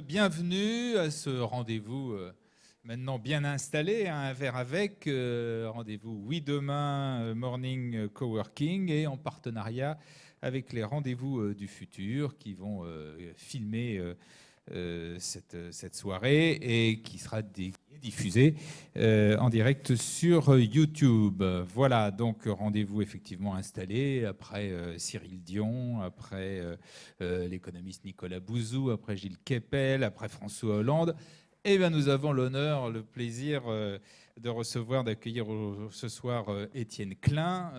bienvenue à ce rendez-vous maintenant bien installé, hein, un verre avec, rendez-vous Oui Demain Morning Coworking et en partenariat avec les rendez-vous du futur qui vont filmer cette soirée et qui sera diffusée en direct sur YouTube. Voilà, donc rendez-vous effectivement installé après Cyril Dion, après l'économiste Nicolas Bouzou, après Gilles Kepel, après François Hollande. Eh bien, nous avons l'honneur, le plaisir de recevoir, d'accueillir ce soir Étienne Klein.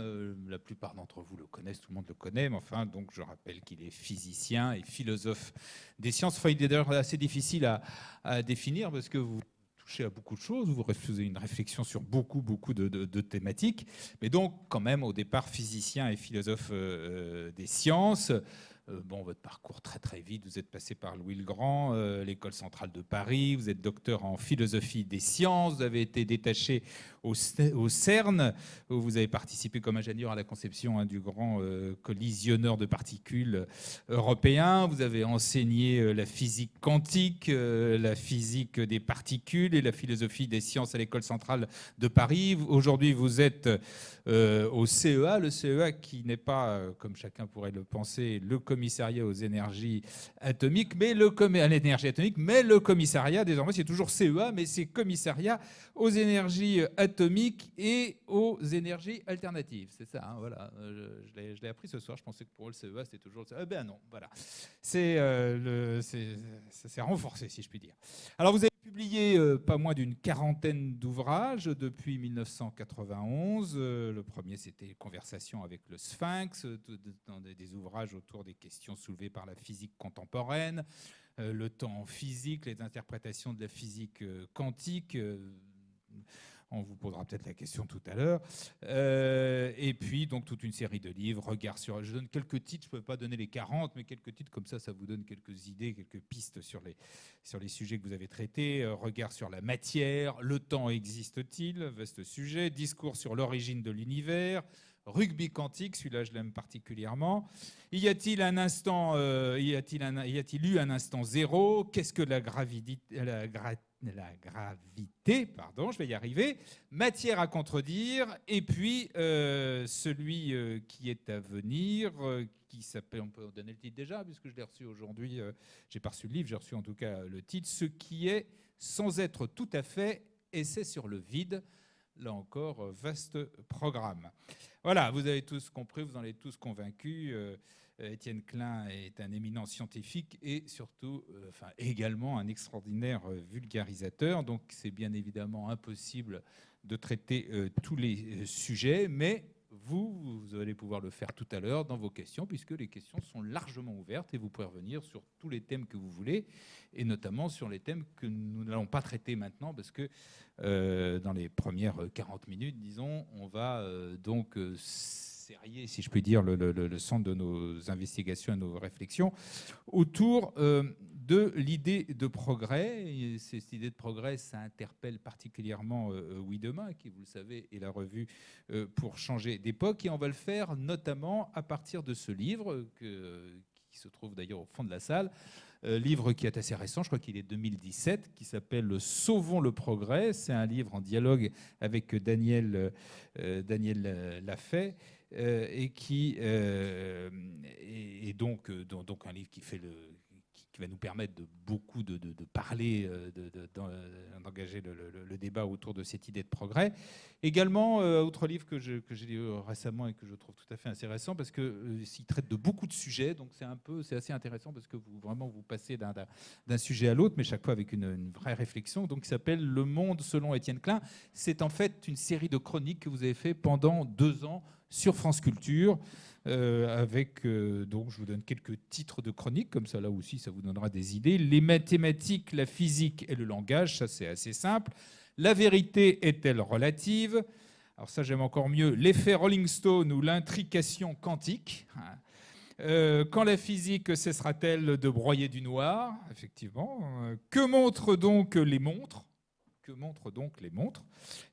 La plupart d'entre vous le connaissent, tout le monde le connaît, mais enfin, donc je rappelle qu'il est physicien et philosophe des sciences. Enfin, il est d'ailleurs assez difficile à définir parce que vous touchez à beaucoup de choses, vous faisiez une réflexion sur beaucoup de thématiques, mais donc quand même au départ physicien et philosophe des sciences. Bon, votre parcours très vite, vous êtes passé par Louis le Grand, l'école centrale de Paris, vous êtes docteur en philosophie des sciences, vous avez été détaché au CERN, où vous avez participé comme ingénieur à la conception du grand collisionneur de particules européen, vous avez enseigné la physique quantique, la physique des particules et la philosophie des sciences à l'école centrale de Paris. Aujourd'hui, vous êtes au CEA, le CEA qui n'est pas, comme chacun pourrait le penser, le commissariat aux énergies atomiques, à l'énergie atomique, mais le commissariat, désormais, c'est toujours CEA, mais c'est commissariat aux énergies atomiques et aux énergies alternatives. C'est ça, hein, voilà. Je l'ai appris ce soir, je pensais que pour eux, le CEA, c'était toujours le CEA. Ben non, voilà. Ça s'est renforcé, si je puis dire. Alors, vous avez publié pas moins d'une quarantaine d'ouvrages depuis 1991. Le premier, c'était Conversation avec le Sphinx, dans des ouvrages autour des questions soulevées par la physique contemporaine, le temps en physique, les interprétations de la physique quantique. On vous posera peut-être la question tout à l'heure. Et puis, donc, toute une série de livres. Regard sur... Je donne quelques titres, je ne peux pas donner les 40, mais quelques titres, comme ça vous donne quelques idées, quelques pistes sur les sujets que vous avez traités. Regard sur la matière. Le temps existe-t-il? Vaste sujet. Discours sur l'origine de l'univers. Rugby quantique, celui-là je l'aime particulièrement. Y a-t-il eu un instant zéro? Qu'est-ce que la gravité, pardon, je vais y arriver. Matière à contredire. Et puis celui qui est à venir, qui s'appelle, on peut donner le titre déjà, puisque je l'ai reçu aujourd'hui. J'ai pas reçu le livre, j'ai reçu en tout cas le titre. Ce qui est sans être tout à fait, essai sur le vide. Là encore, vaste programme. Voilà, vous avez tous compris, vous en êtes tous convaincus. Étienne Klein est un éminent scientifique et surtout, également un extraordinaire vulgarisateur. Donc, c'est bien évidemment impossible de traiter tous les sujets, mais vous allez pouvoir le faire tout à l'heure dans vos questions, puisque les questions sont largement ouvertes et vous pouvez revenir sur tous les thèmes que vous voulez, et notamment sur les thèmes que nous n'allons pas traiter maintenant, parce que dans les premières 40 minutes, disons, on va donc serrer, si je puis dire, le centre de nos investigations et nos réflexions autour de l'idée de progrès. Et cette idée de progrès, ça interpelle particulièrement Oui Demain, qui, vous le savez, est la revue pour changer d'époque. Et on va le faire notamment à partir de ce livre qui se trouve d'ailleurs au fond de la salle. Livre qui est assez récent, je crois qu'il est 2017, qui s'appelle Sauvons le progrès. C'est un livre en dialogue avec Daniel Lafay, et qui est donc un livre qui va nous permettre de beaucoup de parler, d'engager le débat autour de cette idée de progrès. Également, autre livre que j'ai lu récemment et que je trouve tout à fait intéressant, parce qu'il traite de beaucoup de sujets, donc c'est assez intéressant parce que vous passez d'un sujet à l'autre, mais chaque fois avec une vraie réflexion. Donc, il s'appelle Le Monde selon Étienne Klein. C'est en fait une série de chroniques que vous avez fait pendant 2 ans sur France Culture. Donc je vous donne quelques titres de chroniques, comme ça là aussi ça vous donnera des idées. Les mathématiques, la physique et le langage, ça c'est assez simple. La vérité est-elle relative? Alors ça j'aime encore mieux. L'effet Rolling Stone ou l'intrication quantique. Quand la physique cessera-t-elle de broyer du noir? Effectivement. Que montrent donc les montres?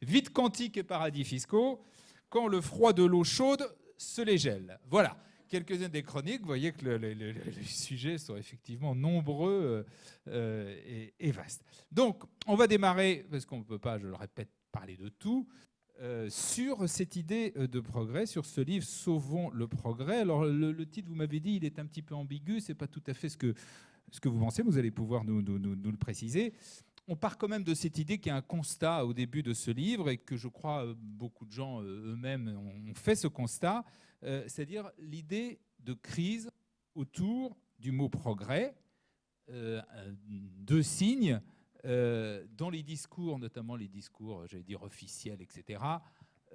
Vide quantique et paradis fiscaux. Quand le froid de l'eau chaude se les gèle. Voilà. quelques-unes des chroniques, vous voyez que les sujets sont effectivement nombreux et vastes. Donc, on va démarrer, parce qu'on ne peut pas, je le répète, parler de tout, sur cette idée de progrès, sur ce livre Sauvons le progrès. Alors, le titre, vous m'avez dit, il est un petit peu ambigu, ce n'est pas tout à fait ce que vous pensez, vous allez pouvoir nous le préciser. On part quand même de cette idée qu'il y a un constat au début de ce livre et que je crois beaucoup de gens eux-mêmes ont fait ce constat, c'est-à-dire l'idée de crise autour du mot progrès, deux signes dans les discours, notamment les discours, j'allais dire officiels, etc.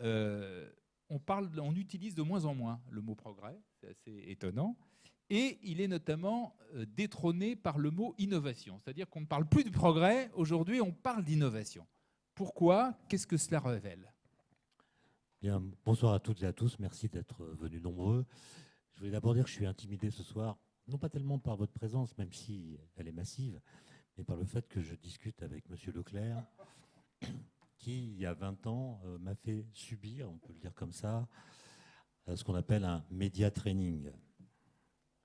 On utilise de moins en moins le mot progrès, c'est assez étonnant. Et il est notamment détrôné par le mot innovation. C'est-à-dire qu'on ne parle plus de progrès, aujourd'hui on parle d'innovation. Pourquoi ? Qu'est-ce que cela révèle ? Bien, bonsoir à toutes et à tous, merci d'être venus nombreux. Je voulais d'abord dire que je suis intimidé ce soir, non pas tellement par votre présence, même si elle est massive, mais par le fait que je discute avec M. Leclerc, qui, il y a 20 ans, m'a fait subir, on peut le dire comme ça, ce qu'on appelle un média training.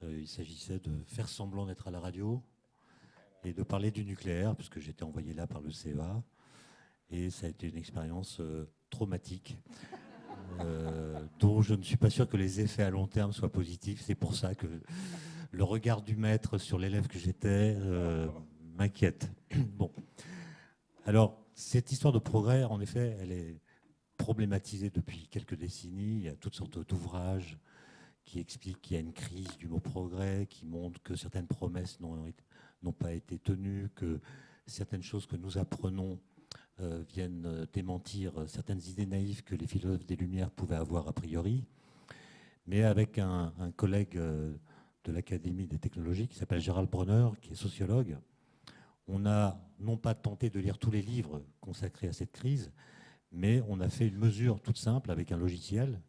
Il s'agissait de faire semblant d'être à la radio et de parler du nucléaire, puisque j'étais envoyé là par le CEA. Et ça a été une expérience traumatique, dont je ne suis pas sûr que les effets à long terme soient positifs. C'est pour ça que le regard du maître sur l'élève que j'étais m'inquiète. Bon. Alors, cette histoire de progrès, en effet, elle est problématisée depuis quelques décennies. Il y a toutes sortes d'ouvrages qui expliquent qu'il y a une crise du mot progrès, qui montrent que certaines promesses n'ont pas été tenues, que certaines choses que nous apprenons viennent démentir certaines idées naïves que les philosophes des Lumières pouvaient avoir a priori. Mais avec un collègue de l'Académie des technologies qui s'appelle Gérald Bronner, qui est sociologue, on a non pas tenté de lire tous les livres consacrés à cette crise, mais on a fait une mesure toute simple avec un logiciel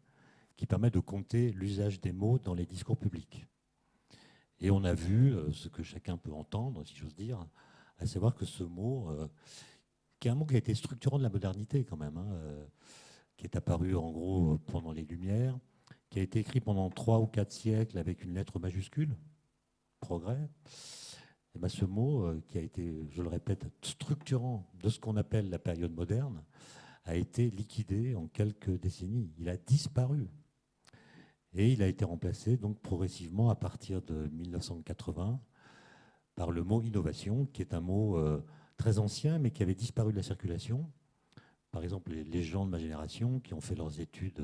qui permet de compter l'usage des mots dans les discours publics. Et on a vu ce que chacun peut entendre, si j'ose dire, à savoir que ce mot, qui est un mot qui a été structurant de la modernité quand même, qui est apparu en gros pendant les Lumières, qui a été écrit pendant 3 ou 4 siècles avec une lettre majuscule, progrès. Et bien ce mot, qui a été, je le répète, structurant de ce qu'on appelle la période moderne, a été liquidé en quelques décennies. Il a disparu. Et il a été remplacé donc progressivement à partir de 1980 par le mot innovation, qui est un mot très ancien, mais qui avait disparu de la circulation. Par exemple, les gens de ma génération qui ont fait leurs études,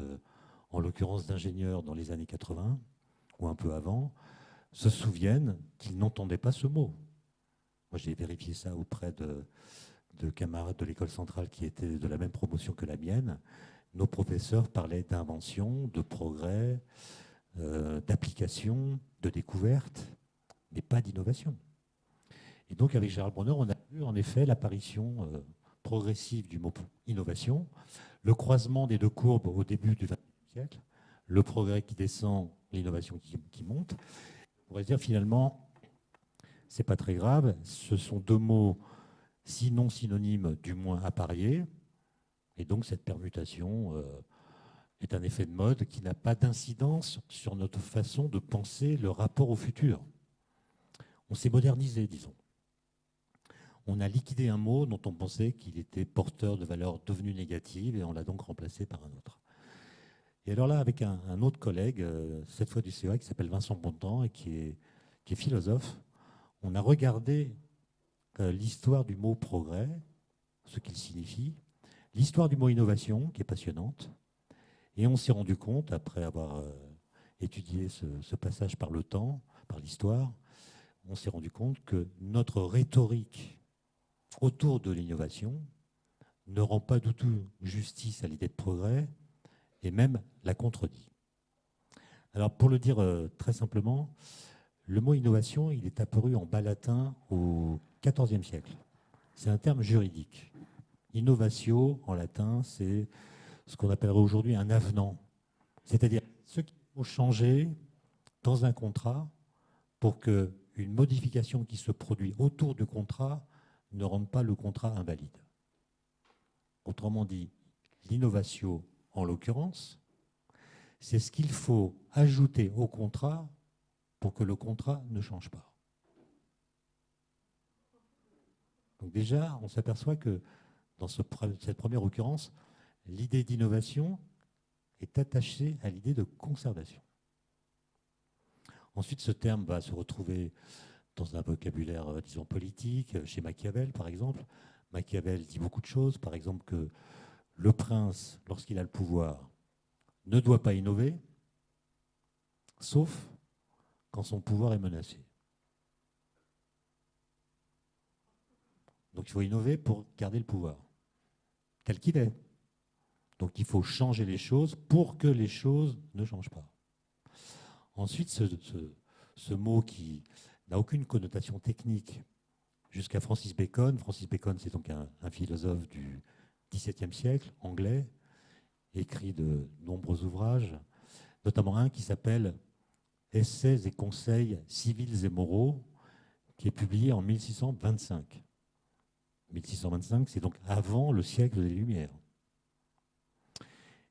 en l'occurrence d'ingénieurs dans les années 80 ou un peu avant, se souviennent qu'ils n'entendaient pas ce mot. Moi, j'ai vérifié ça auprès de camarades de l'école centrale qui étaient de la même promotion que la mienne. Nos professeurs parlaient d'invention, de progrès, d'application, de découverte, mais pas d'innovation. Et donc, avec Gérald Bronner, on a vu en effet l'apparition progressive du mot innovation, le croisement des deux courbes au début du XXe siècle, le progrès qui descend, l'innovation qui monte. On pourrait se dire finalement, c'est pas très grave, ce sont deux mots sinon synonymes, du moins à parier, et donc cette permutation est un effet de mode qui n'a pas d'incidence sur notre façon de penser le rapport au futur. On s'est modernisé, disons. On a liquidé un mot dont on pensait qu'il était porteur de valeurs devenues négatives et on l'a donc remplacé par un autre. Et alors là, avec un autre collègue, cette fois du CEA, qui s'appelle Vincent Bontemps et qui est philosophe, on a regardé l'histoire du mot progrès, ce qu'il signifie, l'histoire du mot innovation, qui est passionnante, et on s'est rendu compte, après avoir étudié ce passage par le temps, par l'histoire, on s'est rendu compte que notre rhétorique autour de l'innovation ne rend pas du tout justice à l'idée de progrès et même la contredit. Alors pour le dire très simplement, le mot innovation, il est apparu en bas latin au XIVe siècle. C'est un terme juridique. Innovatio, en latin, c'est ce qu'on appellerait aujourd'hui un avenant. C'est-à-dire ce qu'il faut changer dans un contrat pour qu'une modification qui se produit autour du contrat ne rende pas le contrat invalide. Autrement dit, l'innovation, en l'occurrence, c'est ce qu'il faut ajouter au contrat pour que le contrat ne change pas. Donc déjà, on s'aperçoit que dans cette première occurrence, l'idée d'innovation est attachée à l'idée de conservation. Ensuite, ce terme va se retrouver dans un vocabulaire, disons, politique, chez Machiavel, par exemple. Machiavel dit beaucoup de choses, par exemple que le prince, lorsqu'il a le pouvoir, ne doit pas innover, sauf quand son pouvoir est menacé. Donc il faut innover pour garder le pouvoir, tel qu'il est. Donc il faut changer les choses pour que les choses ne changent pas. Ensuite, ce mot qui n'a aucune connotation technique jusqu'à Francis Bacon. Francis Bacon, c'est donc un philosophe du XVIIe siècle, anglais, écrit de nombreux ouvrages, notamment un qui s'appelle Essais et conseils civils et moraux, qui est publié en 1625. 1625, c'est donc avant le siècle des Lumières.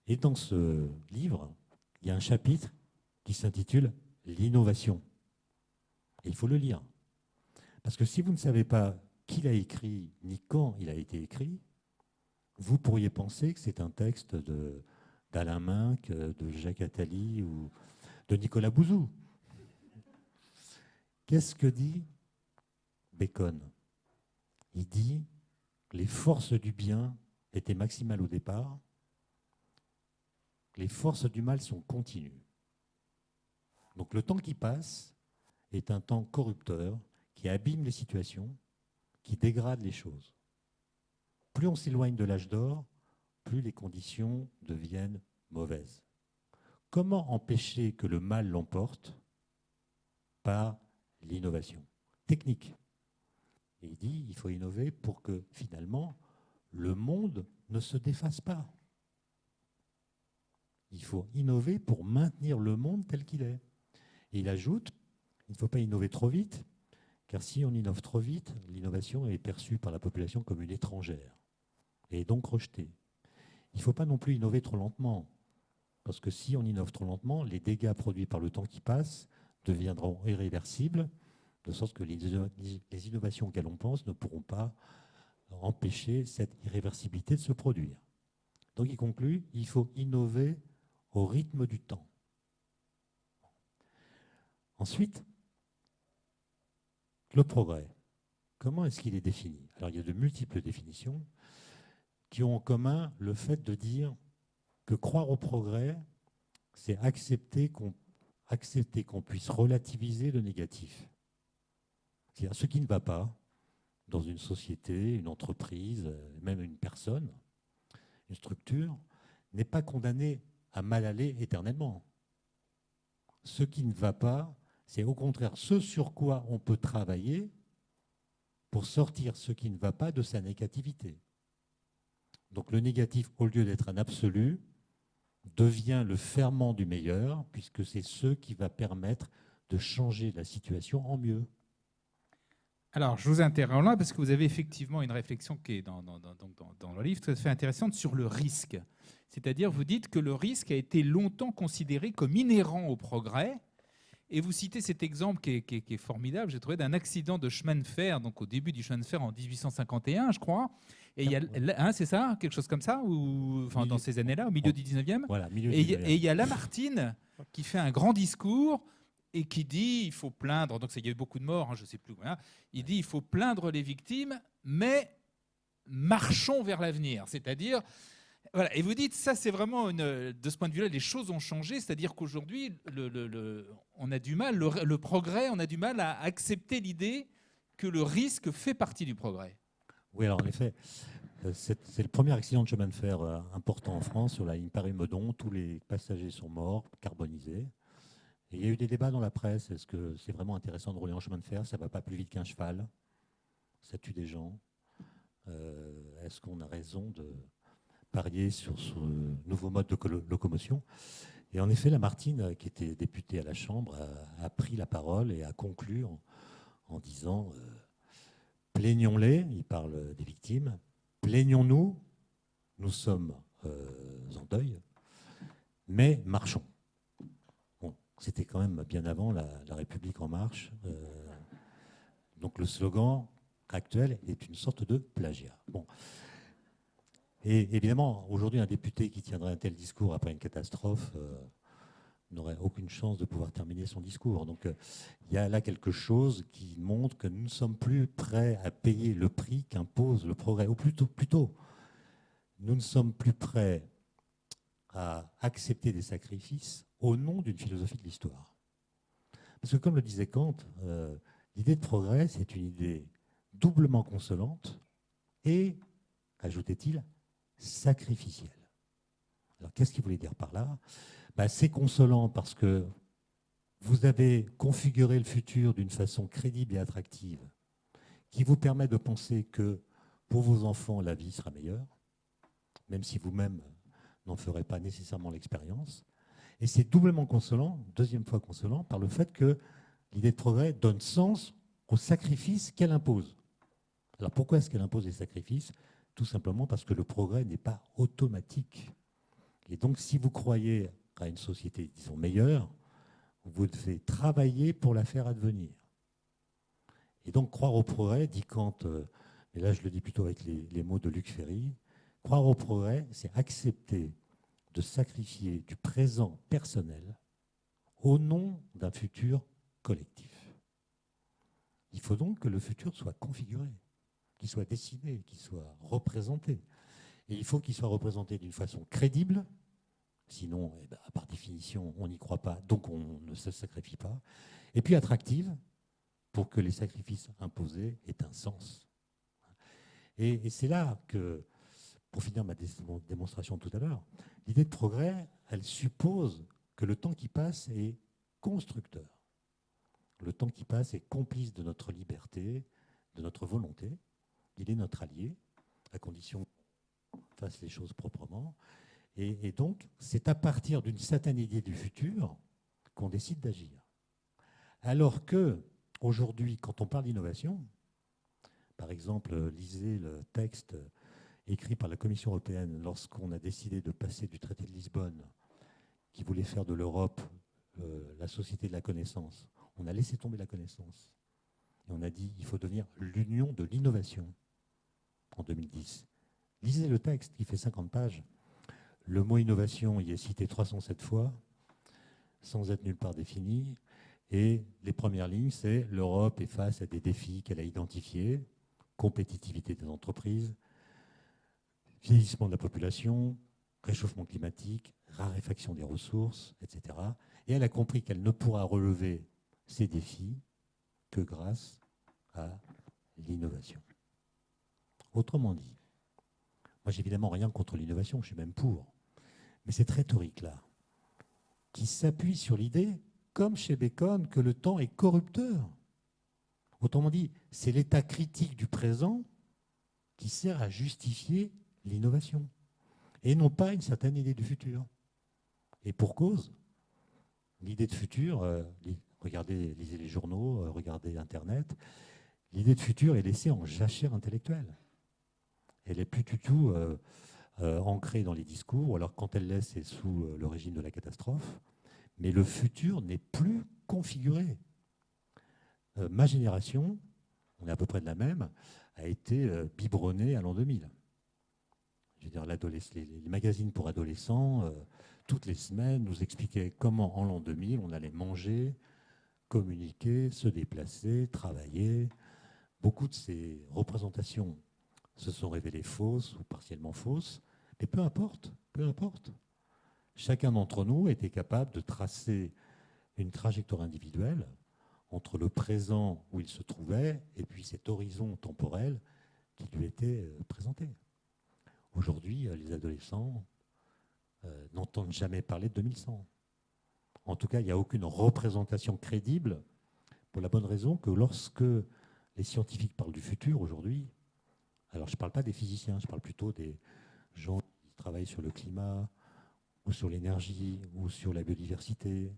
Et dans ce livre, il y a un chapitre qui s'intitule « L'innovation ». Et il faut le lire. Parce que si vous ne savez pas qui l'a écrit, ni quand il a été écrit, vous pourriez penser que c'est un texte d'Alain Minck, de Jacques Attali ou de Nicolas Bouzou. Qu'est-ce que dit Bacon? Il dit que les forces du bien étaient maximales au départ, les forces du mal sont continues. Donc le temps qui passe est un temps corrupteur qui abîme les situations, qui dégrade les choses. Plus on s'éloigne de l'âge d'or, plus les conditions deviennent mauvaises. Comment empêcher que le mal l'emporte? Par l'innovation technique. Et il dit qu'il faut innover pour que finalement le monde ne se défasse pas. Il faut innover pour maintenir le monde tel qu'il est. Et il ajoute, il ne faut pas innover trop vite, car si on innove trop vite, l'innovation est perçue par la population comme une étrangère et est donc rejetée. Il ne faut pas non plus innover trop lentement, parce que si on innove trop lentement, les dégâts produits par le temps qui passe deviendront irréversibles, de sorte que les innovations auxquelles on pense ne pourront pas empêcher cette irréversibilité de se produire. Donc il conclut, il faut innover au rythme du temps. Ensuite, le progrès. Comment est-ce qu'il est défini? Alors il y a de multiples définitions qui ont en commun le fait de dire que croire au progrès, c'est accepter qu'on puisse relativiser le négatif. C'est-à-dire ce qui ne va pas dans une société, une entreprise, même une personne, une structure, n'est pas condamné à mal aller éternellement. Ce qui ne va pas, c'est au contraire ce sur quoi on peut travailler pour sortir ce qui ne va pas de sa négativité. Donc le négatif, au lieu d'être un absolu, devient le ferment du meilleur, puisque c'est ce qui va permettre de changer la situation en mieux. Alors, je vous interromps là parce que vous avez effectivement une réflexion qui est dans le livre tout à fait intéressante sur le risque. C'est-à-dire, vous dites que le risque a été longtemps considéré comme inhérent au progrès. Et vous citez cet exemple qui est formidable, j'ai trouvé, d'un accident de chemin de fer, donc au début du chemin de fer en 1851, je crois. Et il y a, c'est ça, quelque chose comme ça, ou enfin dans ces années-là, au milieu du 19e. Voilà, milieu et du 19e. il y a Lamartine qui fait un grand discours et qui dit il faut plaindre, donc il y a eu beaucoup de morts, hein, je ne sais plus, voilà. Il dit il faut plaindre les victimes, mais marchons vers l'avenir, c'est-à-dire... Voilà, et vous dites, ça c'est vraiment, de ce point de vue-là, les choses ont changé, c'est-à-dire qu'aujourd'hui, on a du mal, le progrès, on a du mal à accepter l'idée que le risque fait partie du progrès. Oui, alors en effet, c'est le premier accident de chemin de fer important en France sur la ligne Paris-Meudon. Tous les passagers sont morts, carbonisés. Et il y a eu des débats dans la presse. Est-ce que c'est vraiment intéressant de rouler en chemin de fer? Ça ne va pas plus vite qu'un cheval. Ça tue des gens. Est-ce qu'on a raison de parier sur ce nouveau mode de locomotion? Et en effet, Lamartine, qui était député à la Chambre, a pris la parole et a conclu en disant plaignons-les, il parle des victimes, plaignons-nous, nous sommes en deuil, mais marchons. C'était quand même bien avant la République en marche. Donc le slogan actuel est une sorte de plagiat. Bon. Et évidemment, aujourd'hui, un député qui tiendrait un tel discours après une catastrophe n'aurait aucune chance de pouvoir terminer son discours. Donc il y a là quelque chose qui montre que nous ne sommes plus prêts à payer le prix qu'impose le progrès. Ou plutôt, nous ne sommes plus prêts à accepter des sacrifices au nom d'une philosophie de l'histoire. Parce que comme le disait Kant, l'idée de progrès, c'est une idée doublement consolante et, ajoutait-il, sacrificielle. Alors qu'est-ce qu'il voulait dire par là? C'est consolant parce que vous avez configuré le futur d'une façon crédible et attractive qui vous permet de penser que pour vos enfants, la vie sera meilleure, même si vous-même n'en ferez pas nécessairement l'expérience. Et c'est doublement consolant, deuxième fois consolant, par le fait que l'idée de progrès donne sens aux sacrifices qu'elle impose. Alors pourquoi est-ce qu'elle impose des sacrifices? Tout simplement parce que le progrès n'est pas automatique. Et donc si vous croyez à une société, disons, meilleure, vous devez travailler pour la faire advenir. Et donc croire au progrès, dit Kant, et là je le dis plutôt avec les mots de Luc Ferry, croire au progrès, c'est accepter de sacrifier du présent personnel au nom d'un futur collectif. Il faut donc que le futur soit configuré, qu'il soit dessiné, qu'il soit représenté. Et il faut qu'il soit représenté d'une façon crédible, sinon, par définition, on n'y croit pas, donc on ne se sacrifie pas. Et puis attractive, pour que les sacrifices imposés aient un sens. Et c'est là que, pour finir ma démonstration tout à l'heure, l'idée de progrès, elle suppose que le temps qui passe est constructeur. Le temps qui passe est complice de notre liberté, de notre volonté. Il est notre allié, à condition qu'on fasse les choses proprement. Et donc, c'est à partir d'une certaine idée du futur qu'on décide d'agir. Alors que, aujourd'hui, quand on parle d'innovation, par exemple, lisez le texte écrit par la Commission européenne lorsqu'on a décidé de passer du traité de Lisbonne, qui voulait faire de l'Europe la société de la connaissance. On a laissé tomber la connaissance. Et on a dit qu'il faut devenir l'union de l'innovation en 2010. Lisez le texte qui fait 50 pages. Le mot innovation y est cité 307 fois, sans être nulle part défini. Et les premières lignes, c'est l'Europe est face à des défis qu'elle a identifiés, compétitivité des entreprises, vieillissement de la population, réchauffement climatique, raréfaction des ressources, etc. Et elle a compris qu'elle ne pourra relever ces défis que grâce à l'innovation. Autrement dit, moi j'ai évidemment rien contre l'innovation, je suis même pour. Mais cette rhétorique-là, qui s'appuie sur l'idée, comme chez Bacon, que le temps est corrupteur. Autrement dit, c'est l'état critique du présent qui sert à justifier l'innovation, et non pas une certaine idée du futur. Et pour cause, l'idée de futur, regardez, lisez les journaux, regardez Internet, l'idée de futur est laissée en jachère intellectuelle. Elle n'est plus du tout ancrée dans les discours, ou alors quand elle l'est, c'est sous le régime de la catastrophe. Mais le futur n'est plus configuré. Ma génération, on est à peu près de la même, a été biberonnée à l'an 2000. Je veux dire, les magazines pour adolescents, toutes les semaines, nous expliquaient comment, en l'an 2000, on allait manger, communiquer, se déplacer, travailler. Beaucoup de ces représentations se sont révélées fausses ou partiellement fausses, mais peu importe, peu importe. Chacun d'entre nous était capable de tracer une trajectoire individuelle entre le présent où il se trouvait et puis cet horizon temporel qui lui était présenté. Aujourd'hui, les adolescents n'entendent jamais parler de 2100. En tout cas, il n'y a aucune représentation crédible pour la bonne raison que lorsque les scientifiques parlent du futur aujourd'hui, alors je ne parle pas des physiciens, je parle plutôt des gens qui travaillent sur le climat, ou sur l'énergie, ou sur la biodiversité,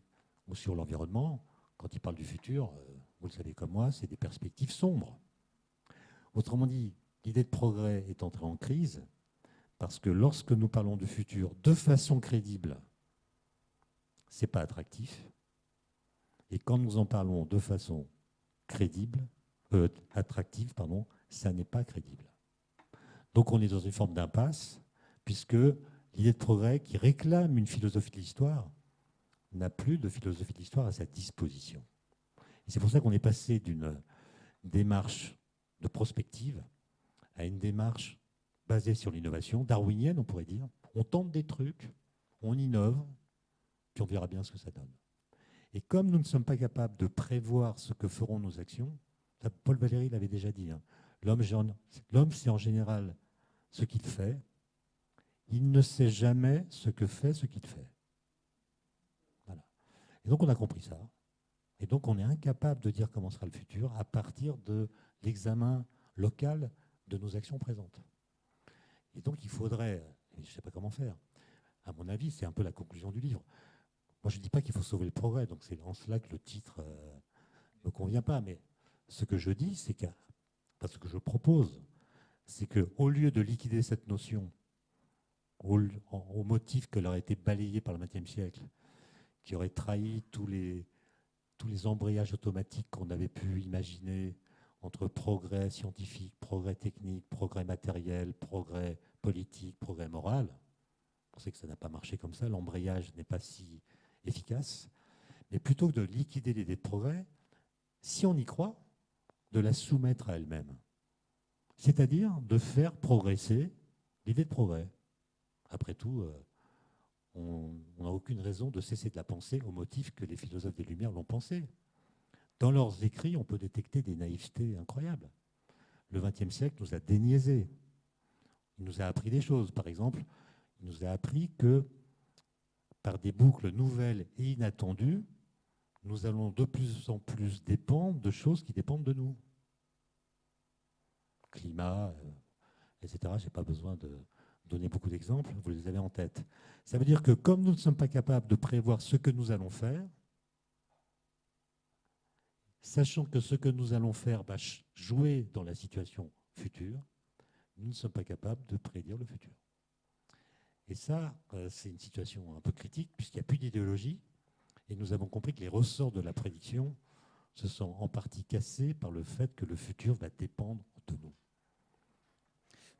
ou sur l'environnement. Quand ils parlent du futur, vous le savez comme moi, c'est des perspectives sombres. Autrement dit, l'idée de progrès est entrée en crise parce que lorsque nous parlons du futur de façon crédible, ce n'est pas attractif. Et quand nous en parlons de façon crédible, attractive, pardon, ça n'est pas crédible. Donc on est dans une forme d'impasse, puisque l'idée de progrès qui réclame une philosophie de l'histoire n'a plus de philosophie de l'histoire à sa disposition. Et c'est pour ça qu'on est passé d'une démarche de prospective à une démarche basée sur l'innovation, darwinienne on pourrait dire. On tente des trucs, on innove, puis on verra bien ce que ça donne. Et comme nous ne sommes pas capables de prévoir ce que feront nos actions, Paul Valéry l'avait déjà dit, hein, l'homme sait en général ce qu'il fait, il ne sait jamais ce que fait ce qu'il fait. Voilà. Et donc on a compris ça. Et donc on est incapable de dire comment sera le futur à partir de l'examen local de nos actions présentes. Et donc il faudrait, et je ne sais pas comment faire, à mon avis, c'est un peu la conclusion du livre. Moi je ne dis pas qu'il faut sauver le progrès, donc c'est en cela que le titre ne me convient pas, mais ce que je dis, c'est que, ce que je propose, c'est qu'au lieu de liquider cette notion au motif qu'elle aurait été balayée par le XXe siècle, qui aurait trahi tous les embrayages automatiques qu'on avait pu imaginer entre progrès scientifique, progrès technique, progrès matériel, progrès politique, progrès moral. On sait que ça n'a pas marché comme ça, l'embrayage n'est pas si efficace. Mais plutôt que de liquider l'idée de progrès, si on y croit, de la soumettre à elle-même. C'est-à-dire de faire progresser l'idée de progrès. Après tout, on n'a aucune raison de cesser de la penser au motif que les philosophes des Lumières l'ont pensée. Dans leurs écrits, on peut détecter des naïvetés incroyables. Le XXe siècle nous a déniaisés. Il nous a appris des choses. Par exemple, il nous a appris que par des boucles nouvelles et inattendues, nous allons de plus en plus dépendre de choses qui dépendent de nous. Climat, etc. Je n'ai pas besoin de donner beaucoup d'exemples, vous les avez en tête. Ça veut dire que comme nous ne sommes pas capables de prévoir ce que nous allons faire, sachant que ce que nous allons faire va jouer dans la situation future, nous ne sommes pas capables de prédire le futur. Et ça, c'est une situation un peu critique, puisqu'il n'y a plus d'idéologie, et nous avons compris que les ressorts de la prédiction se sont en partie cassés par le fait que le futur va dépendre de nous.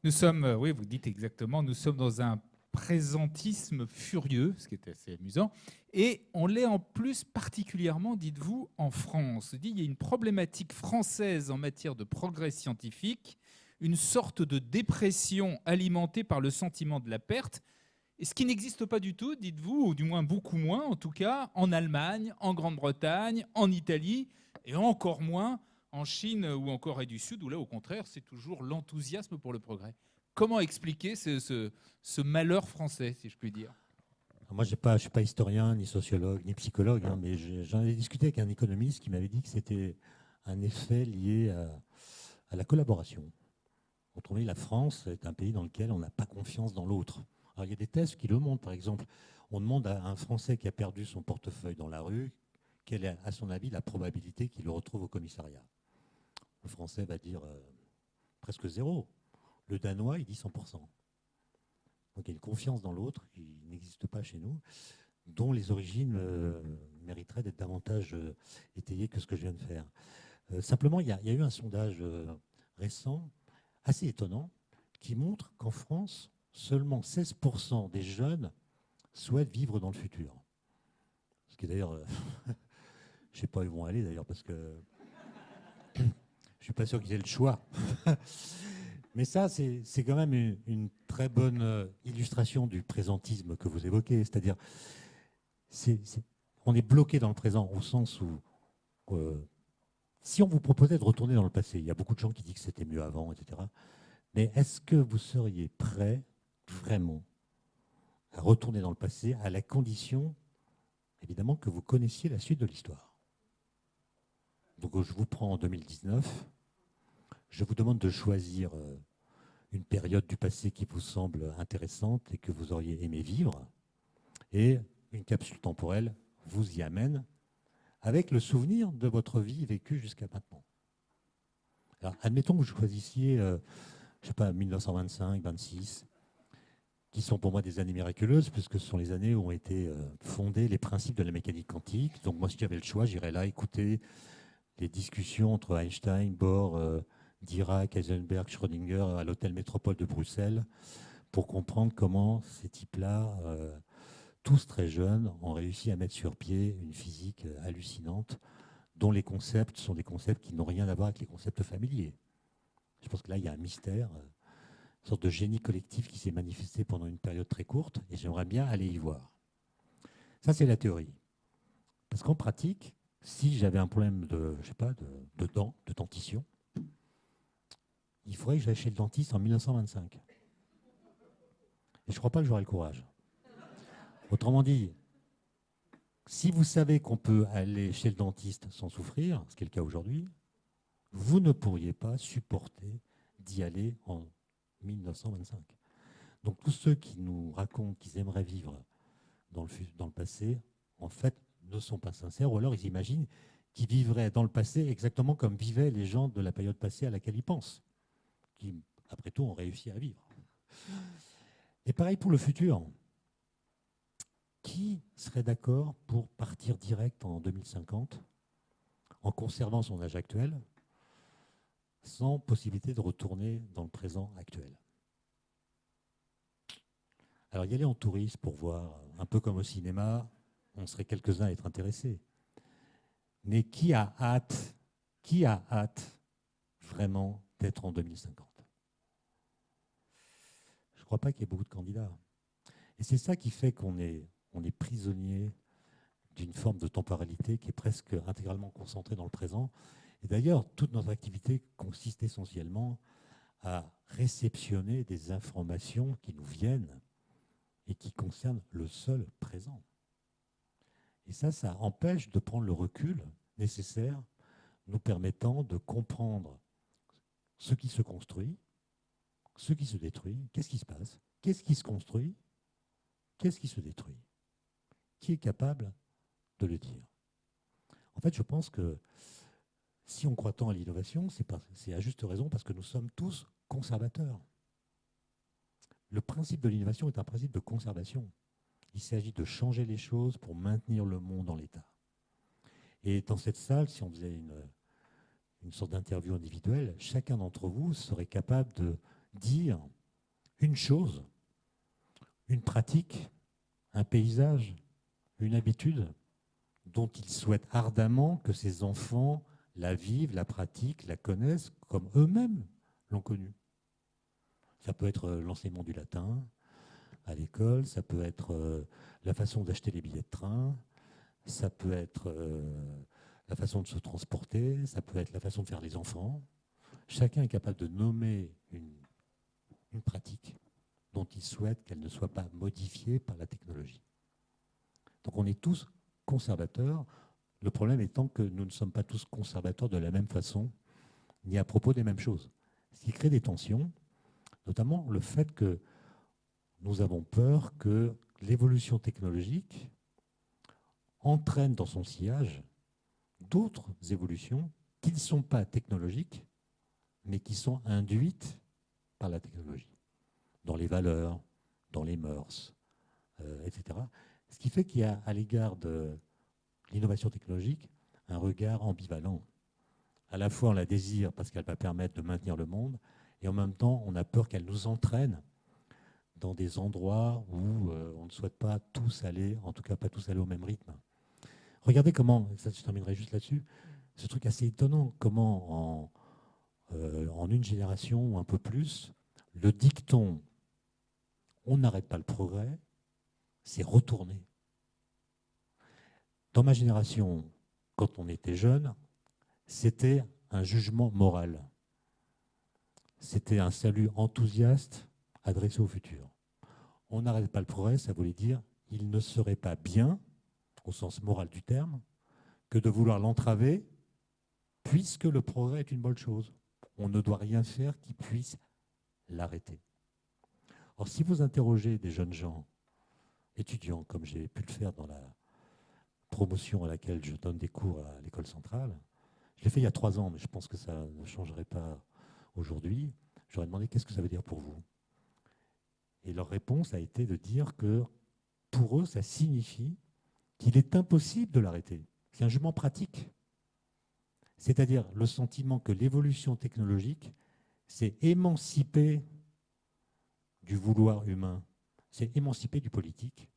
Nous sommes, oui, vous dites exactement, nous sommes dans un présentisme furieux, ce qui est assez amusant, et on l'est en plus particulièrement, dites-vous, en France. Il y a une problématique française en matière de progrès scientifique, une sorte de dépression alimentée par le sentiment de la perte, et ce qui n'existe pas du tout, dites-vous, ou du moins beaucoup moins, en tout cas, en Allemagne, en Grande-Bretagne, en Italie, et encore moins en Chine ou en Corée du Sud, où là, au contraire, c'est toujours l'enthousiasme pour le progrès. Comment expliquer ce malheur français, si je puis dire ? Moi, je ne suis pas historien, ni sociologue, ni psychologue, hein, mais j'en ai discuté avec un économiste qui m'avait dit que c'était un effet lié à la collaboration. On trouvait que la France est un pays dans lequel on n'a pas confiance dans l'autre. Alors, il y a des tests qui le montrent. Par exemple, on demande à un Français qui a perdu son portefeuille dans la rue, quelle est, à son avis, la probabilité qu'il le retrouve au commissariat. Le Français va dire presque zéro. Le Danois, il dit 100%. Donc il y a une confiance dans l'autre qui n'existe pas chez nous, dont les origines mériteraient d'être davantage étayées que ce que je viens de faire. Simplement, il y a eu un sondage récent, assez étonnant, qui montre qu'en France, seulement 16% des jeunes souhaitent vivre dans le futur. Ce qui est d'ailleurs... je ne sais pas où ils vont aller d'ailleurs, parce que je ne suis pas sûr qu'ils aient le choix. Mais ça, c'est quand même une très bonne illustration du présentisme que vous évoquez. C'est-à-dire, on est bloqué dans le présent au sens où, si on vous proposait de retourner dans le passé, il y a beaucoup de gens qui disent que c'était mieux avant, etc. Mais est-ce que vous seriez prêt vraiment à retourner dans le passé à la condition, évidemment, que vous connaissiez la suite de l'histoire? Donc, je vous prends en 2019. Je vous demande de choisir une période du passé qui vous semble intéressante et que vous auriez aimé vivre. Et une capsule temporelle vous y amène avec le souvenir de votre vie vécue jusqu'à maintenant. Alors, admettons que vous choisissiez, je ne sais pas, 1925, 26. qui sont pour moi des années miraculeuses, puisque ce sont les années où ont été fondés les principes de la mécanique quantique. Donc moi, si j'avais le choix, j'irais là écouter les discussions entre Einstein, Bohr, Dirac, Heisenberg, Schrödinger à l'hôtel Métropole de Bruxelles, pour comprendre comment ces types-là, tous très jeunes, ont réussi à mettre sur pied une physique hallucinante, dont les concepts sont des concepts qui n'ont rien à voir avec les concepts familiers. Je pense que là, il y a un mystère, une sorte de génie collectif qui s'est manifesté pendant une période très courte, et j'aimerais bien aller y voir. Ça, c'est la théorie. Parce qu'en pratique, si j'avais un problème de, je sais pas, de dents, de dentition, il faudrait que j'aille chez le dentiste en 1925. Et je ne crois pas que j'aurai le courage. Autrement dit, si vous savez qu'on peut aller chez le dentiste sans souffrir, ce qui est le cas aujourd'hui, vous ne pourriez pas supporter d'y aller en 1925. Donc tous ceux qui nous racontent qu'ils aimeraient vivre dans le passé, en fait, ne sont pas sincères, ou alors ils imaginent qu'ils vivraient dans le passé exactement comme vivaient les gens de la période passée à laquelle ils pensent, qui, après tout, ont réussi à vivre. Et pareil pour le futur. Qui serait d'accord pour partir direct en 2050 en conservant son âge actuel, sans possibilité de retourner dans le présent actuel? Alors y aller en touriste pour voir, un peu comme au cinéma, on serait quelques-uns à être intéressés. Mais qui a hâte vraiment d'être en 2050? Je ne crois pas qu'il y ait beaucoup de candidats. Et c'est ça qui fait qu'on est prisonnier d'une forme de temporalité qui est presque intégralement concentrée dans le présent. Et d'ailleurs, toute notre activité consiste essentiellement à réceptionner des informations qui nous viennent et qui concernent le seul présent. Et ça empêche de prendre le recul nécessaire nous permettant de comprendre ce qui se construit, ce qui se détruit, qu'est-ce qui se passe, qu'est-ce qui se construit, qu'est-ce qui se détruit. Qui est capable de le dire? En fait, je pense que si on croit tant à l'innovation, c'est à juste raison parce que nous sommes tous conservateurs. Le principe de l'innovation est un principe de conservation. Il s'agit de changer les choses pour maintenir le monde en l'état. Et dans cette salle, si on faisait une sorte d'interview individuelle, chacun d'entre vous serait capable de dire une chose, une pratique, un paysage, une habitude dont il souhaite ardemment que ses enfants la vivent, la pratiquent, la connaissent comme eux-mêmes l'ont connue. Ça peut être l'enseignement du latin à l'école, ça peut être la façon d'acheter les billets de train, ça peut être la façon de se transporter, ça peut être la façon de faire les enfants. Chacun est capable de nommer une pratique dont il souhaite qu'elle ne soit pas modifiée par la technologie. Donc on est tous conservateurs. Le problème étant que nous ne sommes pas tous conservateurs de la même façon, ni à propos des mêmes choses. Ce qui crée des tensions, notamment le fait que nous avons peur que l'évolution technologique entraîne dans son sillage d'autres évolutions qui ne sont pas technologiques, mais qui sont induites par la technologie, dans les valeurs, dans les mœurs, etc. Ce qui fait qu'il y a à l'égard de l'innovation technologique un regard ambivalent. À la fois, on la désire parce qu'elle va permettre de maintenir le monde, et en même temps, on a peur qu'elle nous entraîne dans des endroits où on ne souhaite pas tous aller, en tout cas pas tous aller au même rythme. Regardez comment, ça je terminerai juste là-dessus, ce truc assez étonnant, comment en une génération ou un peu plus, le dicton « on n'arrête pas le progrès » s'est retourné. Dans ma génération, quand on était jeune, c'était un jugement moral. C'était un salut enthousiaste adressé au futur. On n'arrête pas le progrès, ça voulait dire il ne serait pas bien, au sens moral du terme, que de vouloir l'entraver, puisque le progrès est une bonne chose. On ne doit rien faire qui puisse l'arrêter. Or, si vous interrogez des jeunes gens, étudiants, comme j'ai pu le faire dans la promotion à laquelle je donne des cours à l'école centrale, je l'ai fait il y a 3 ans, mais je pense que ça ne changerait pas aujourd'hui. J'aurais demandé qu'est-ce que ça veut dire pour vous. Et leur réponse a été de dire que pour eux, ça signifie qu'il est impossible de l'arrêter. C'est un jugement pratique. C'est-à-dire le sentiment que l'évolution technologique s'est émancipée du vouloir humain, s'est émancipée du politique,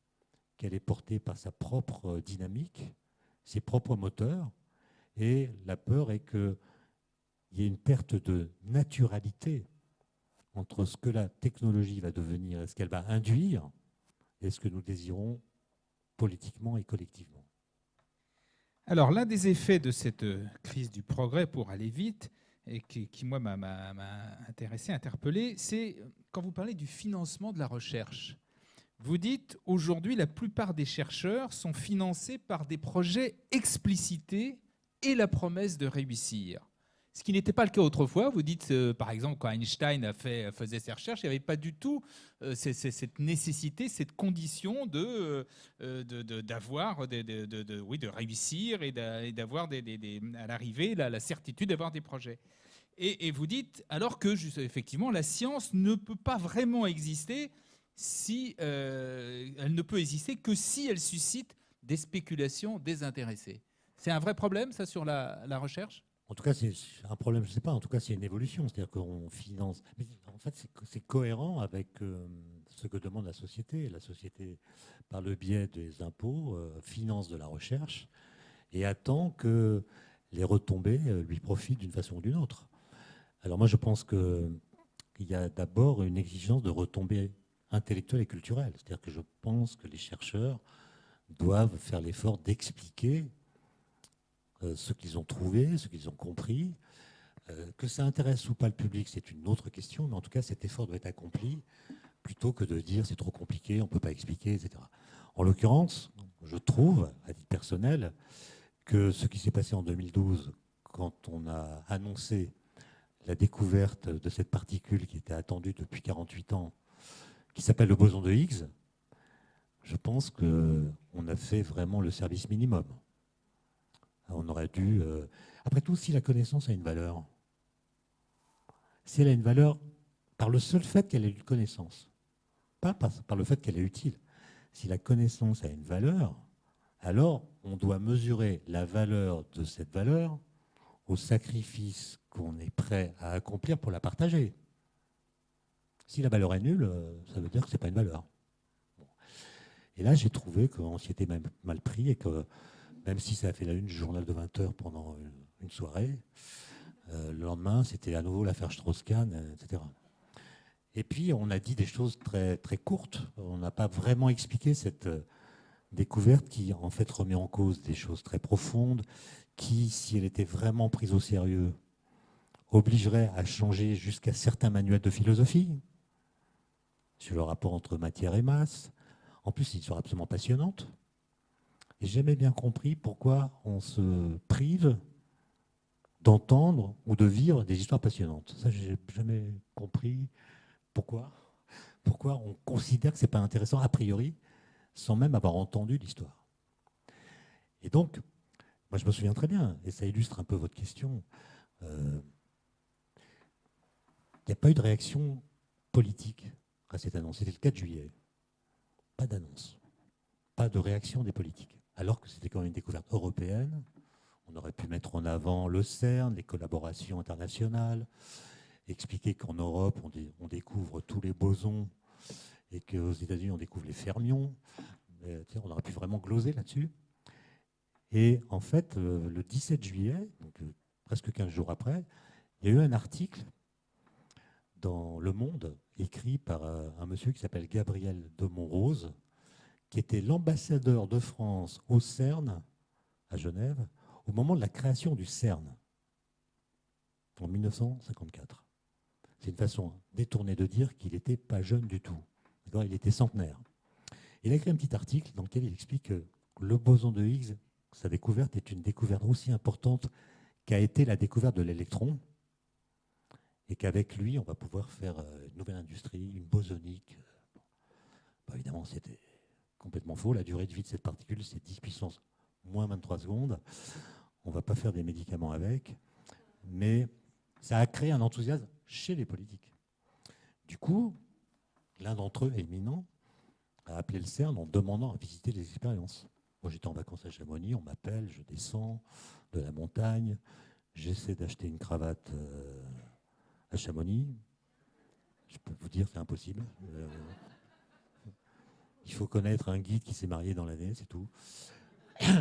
qu'elle est portée par sa propre dynamique, ses propres moteurs, et la peur est qu'il y ait une perte de naturalité entre ce que la technologie va devenir et ce qu'elle va induire et ce que nous désirons politiquement et collectivement. Alors, l'un des effets de cette crise du progrès, pour aller vite, et qui moi, m'a intéressé, interpellé, c'est quand vous parlez du financement de la recherche. Vous dites, aujourd'hui, la plupart des chercheurs sont financés par des projets explicités et la promesse de réussir. Ce qui n'était pas le cas autrefois. Vous dites, par exemple, quand Einstein faisait ses recherches, il n'y avait pas du tout cette nécessité, cette condition d'avoir, de réussir et d'avoir à l'arrivée la certitude d'avoir des projets. Et vous dites, alors que, effectivement, la science ne peut pas vraiment exister si elle ne peut exister que si elle suscite des spéculations désintéressées. C'est un vrai problème, ça, sur la recherche ? En tout cas, c'est un problème, je ne sais pas, en tout cas, c'est une évolution, c'est-à-dire qu'on finance. Mais en fait, c'est cohérent avec ce que demande la société. La société, par le biais des impôts, finance de la recherche et attend que les retombées lui profitent d'une façon ou d'une autre. Alors moi, je pense qu'il y a d'abord une exigence de retombées intellectuelles et culturelles. C'est-à-dire que je pense que les chercheurs doivent faire l'effort d'expliquer ce qu'ils ont trouvé, ce qu'ils ont compris. Que ça intéresse ou pas le public, c'est une autre question, mais en tout cas, cet effort doit être accompli plutôt que de dire c'est trop compliqué, on ne peut pas expliquer, etc. En l'occurrence, je trouve, à titre personnel, que ce qui s'est passé en 2012, quand on a annoncé la découverte de cette particule qui était attendue depuis 48 ans, qui s'appelle le boson de Higgs, je pense qu'on a fait vraiment le service minimum. On aurait dû... Après tout, si la connaissance a une valeur, si elle a une valeur par le seul fait qu'elle ait une connaissance, pas par le fait qu'elle est utile. Si la connaissance a une valeur, alors on doit mesurer la valeur de cette valeur au sacrifice qu'on est prêt à accomplir pour la partager. Si la valeur est nulle, ça veut dire que ce n'est pas une valeur. Bon. Et là, j'ai trouvé qu'on s'y était même mal pris et que même si ça a fait la une du journal de 20 heures pendant une soirée, le lendemain, c'était à nouveau l'affaire Strauss-Kahn, etc. Et puis, on a dit des choses très, très courtes. On n'a pas vraiment expliqué cette découverte qui, en fait, remet en cause des choses très profondes, qui, si elle était vraiment prise au sérieux, obligerait à changer jusqu'à certains manuels de philosophie sur le rapport entre matière et masse. En plus, c'est une histoire absolument passionnante. Et j'ai jamais bien compris pourquoi on se prive d'entendre ou de vivre des histoires passionnantes. Ça, j'ai jamais compris pourquoi on considère que c'est pas intéressant a priori, sans même avoir entendu l'histoire. Et donc, moi, je me souviens très bien, et ça illustre un peu votre question. Il n'y a pas eu de réaction politique à cette annonce. C'était le 4 juillet. Pas d'annonce. Pas de réaction des politiques. Alors que c'était quand même une découverte européenne. On aurait pu mettre en avant le CERN, les collaborations internationales, expliquer qu'en Europe, on découvre tous les bosons et qu'aux États-Unis, on découvre les fermions. Mais, on aurait pu vraiment gloser là-dessus. Et en fait, le 17 juillet, donc presque 15 jours après, il y a eu un article dans Le Monde, écrit par un monsieur qui s'appelle Gabriel de Montrose, qui était l'ambassadeur de France au CERN, à Genève, au moment de la création du CERN, en 1954. C'est une façon détournée de dire qu'il n'était pas jeune du tout. Il était centenaire. Il a écrit un petit article dans lequel il explique que le boson de Higgs, sa découverte, est une découverte aussi importante qu'a été la découverte de l'électron, et qu'avec lui, on va pouvoir faire une nouvelle industrie, une bosonique. Bon, évidemment, c'était complètement faux. La durée de vie de cette particule, c'est 10 puissance moins 23 secondes. On ne va pas faire des médicaments avec, mais ça a créé un enthousiasme chez les politiques. Du coup, l'un d'entre eux, éminent, a appelé le CERN en demandant à visiter les expériences. Moi, j'étais en vacances à Chamonix, on m'appelle, je descends de la montagne, j'essaie d'acheter une cravate à Chamonix. Je peux vous dire, c'est impossible. Il faut connaître un guide qui s'est marié dans l'année, c'est tout.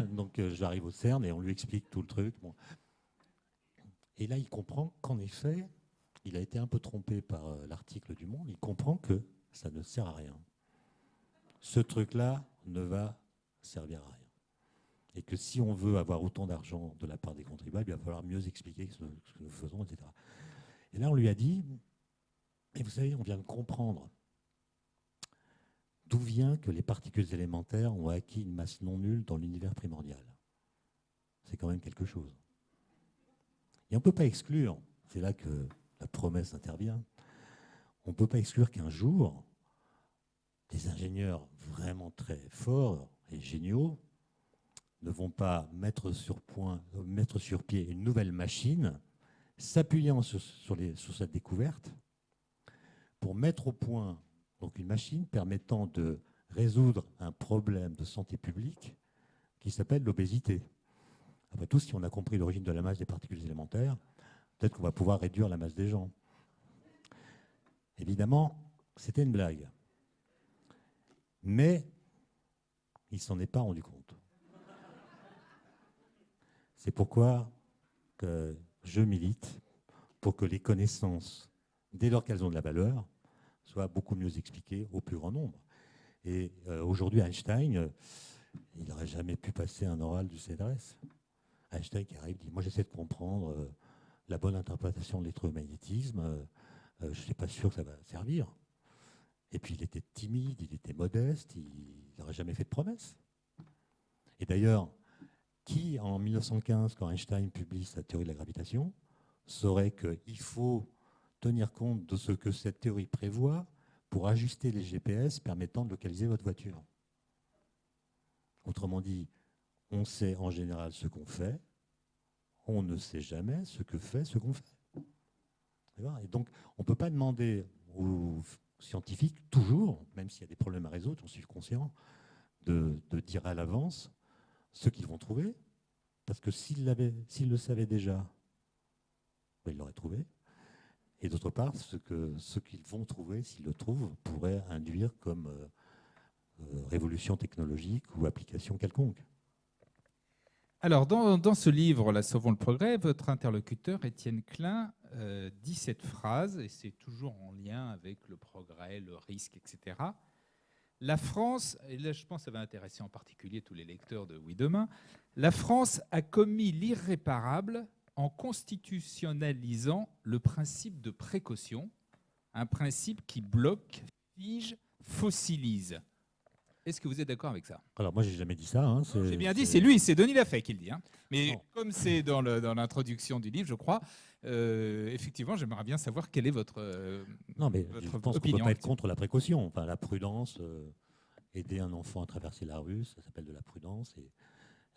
Donc, j'arrive au CERN et on lui explique tout le truc. Bon. Et là, il comprend qu'en effet, il a été un peu trompé par l'article du Monde. Il comprend que ça ne sert à rien. Ce truc-là ne va servir à rien. Et que si on veut avoir autant d'argent de la part des contribuables, il va falloir mieux expliquer ce que nous faisons, etc. Et là, on lui a dit, et vous savez, on vient de comprendre d'où vient que les particules élémentaires ont acquis une masse non nulle dans l'univers primordial. C'est quand même quelque chose. Et on ne peut pas exclure, c'est là que la promesse intervient, on ne peut pas exclure qu'un jour, des ingénieurs vraiment très forts et géniaux ne vont pas mettre sur pied une nouvelle machine, s'appuyant sur cette découverte, pour mettre au point donc une machine permettant de résoudre un problème de santé publique qui s'appelle l'obésité. Après tout, si on a compris l'origine de la masse des particules élémentaires, peut-être qu'on va pouvoir réduire la masse des gens. Évidemment, c'était une blague. Mais il ne s'en est pas rendu compte. C'est pourquoi que je milite pour que les connaissances, dès lors qu'elles ont de la valeur, soient beaucoup mieux expliquées au plus grand nombre. Et aujourd'hui, Einstein, il n'aurait jamais pu passer un oral du CNRS. Einstein qui arrive dit « Moi, j'essaie de comprendre la bonne interprétation de l'électromagnétisme. Je ne suis pas sûr que ça va servir. » Et puis, il était timide, il était modeste, il n'aurait jamais fait de promesses. Et d'ailleurs, qui, en 1915, quand Einstein publie sa théorie de la gravitation, saurait qu'il faut tenir compte de ce que cette théorie prévoit pour ajuster les GPS permettant de localiser votre voiture. Autrement dit, on sait en général ce qu'on fait, on ne sait jamais ce que fait ce qu'on fait. Et donc, on ne peut pas demander aux scientifiques, toujours, même s'il y a des problèmes à résoudre, j'en suis conscient, de dire à l'avance ce qu'ils vont trouver, parce que s'ils le savaient déjà, ils l'auraient trouvé. Et d'autre part, ce qu'ils vont trouver, s'ils le trouvent, pourrait induire comme révolution technologique ou application quelconque. Alors, dans ce livre, La Sauvons le progrès, votre interlocuteur, Étienne Klein, dit cette phrase, et c'est toujours en lien avec le progrès, le risque, etc. La France, et là je pense que ça va intéresser en particulier tous les lecteurs de Oui Demain, la France a commis l'irréparable en constitutionnalisant le principe de précaution, un principe qui bloque, fige, fossilise. Est-ce que vous êtes d'accord avec ça? Alors moi, j'ai jamais dit ça. Hein, j'ai bien dit, c'est lui, c'est Denis Lafay qui le dit. Hein. Mais non. Comme c'est dans l'introduction du livre, je crois, effectivement, j'aimerais bien savoir quelle est votre non, mais votre je pense qu'on ne peut pas être contre la précaution. Enfin, la prudence, aider un enfant à traverser la rue, ça s'appelle de la prudence. Et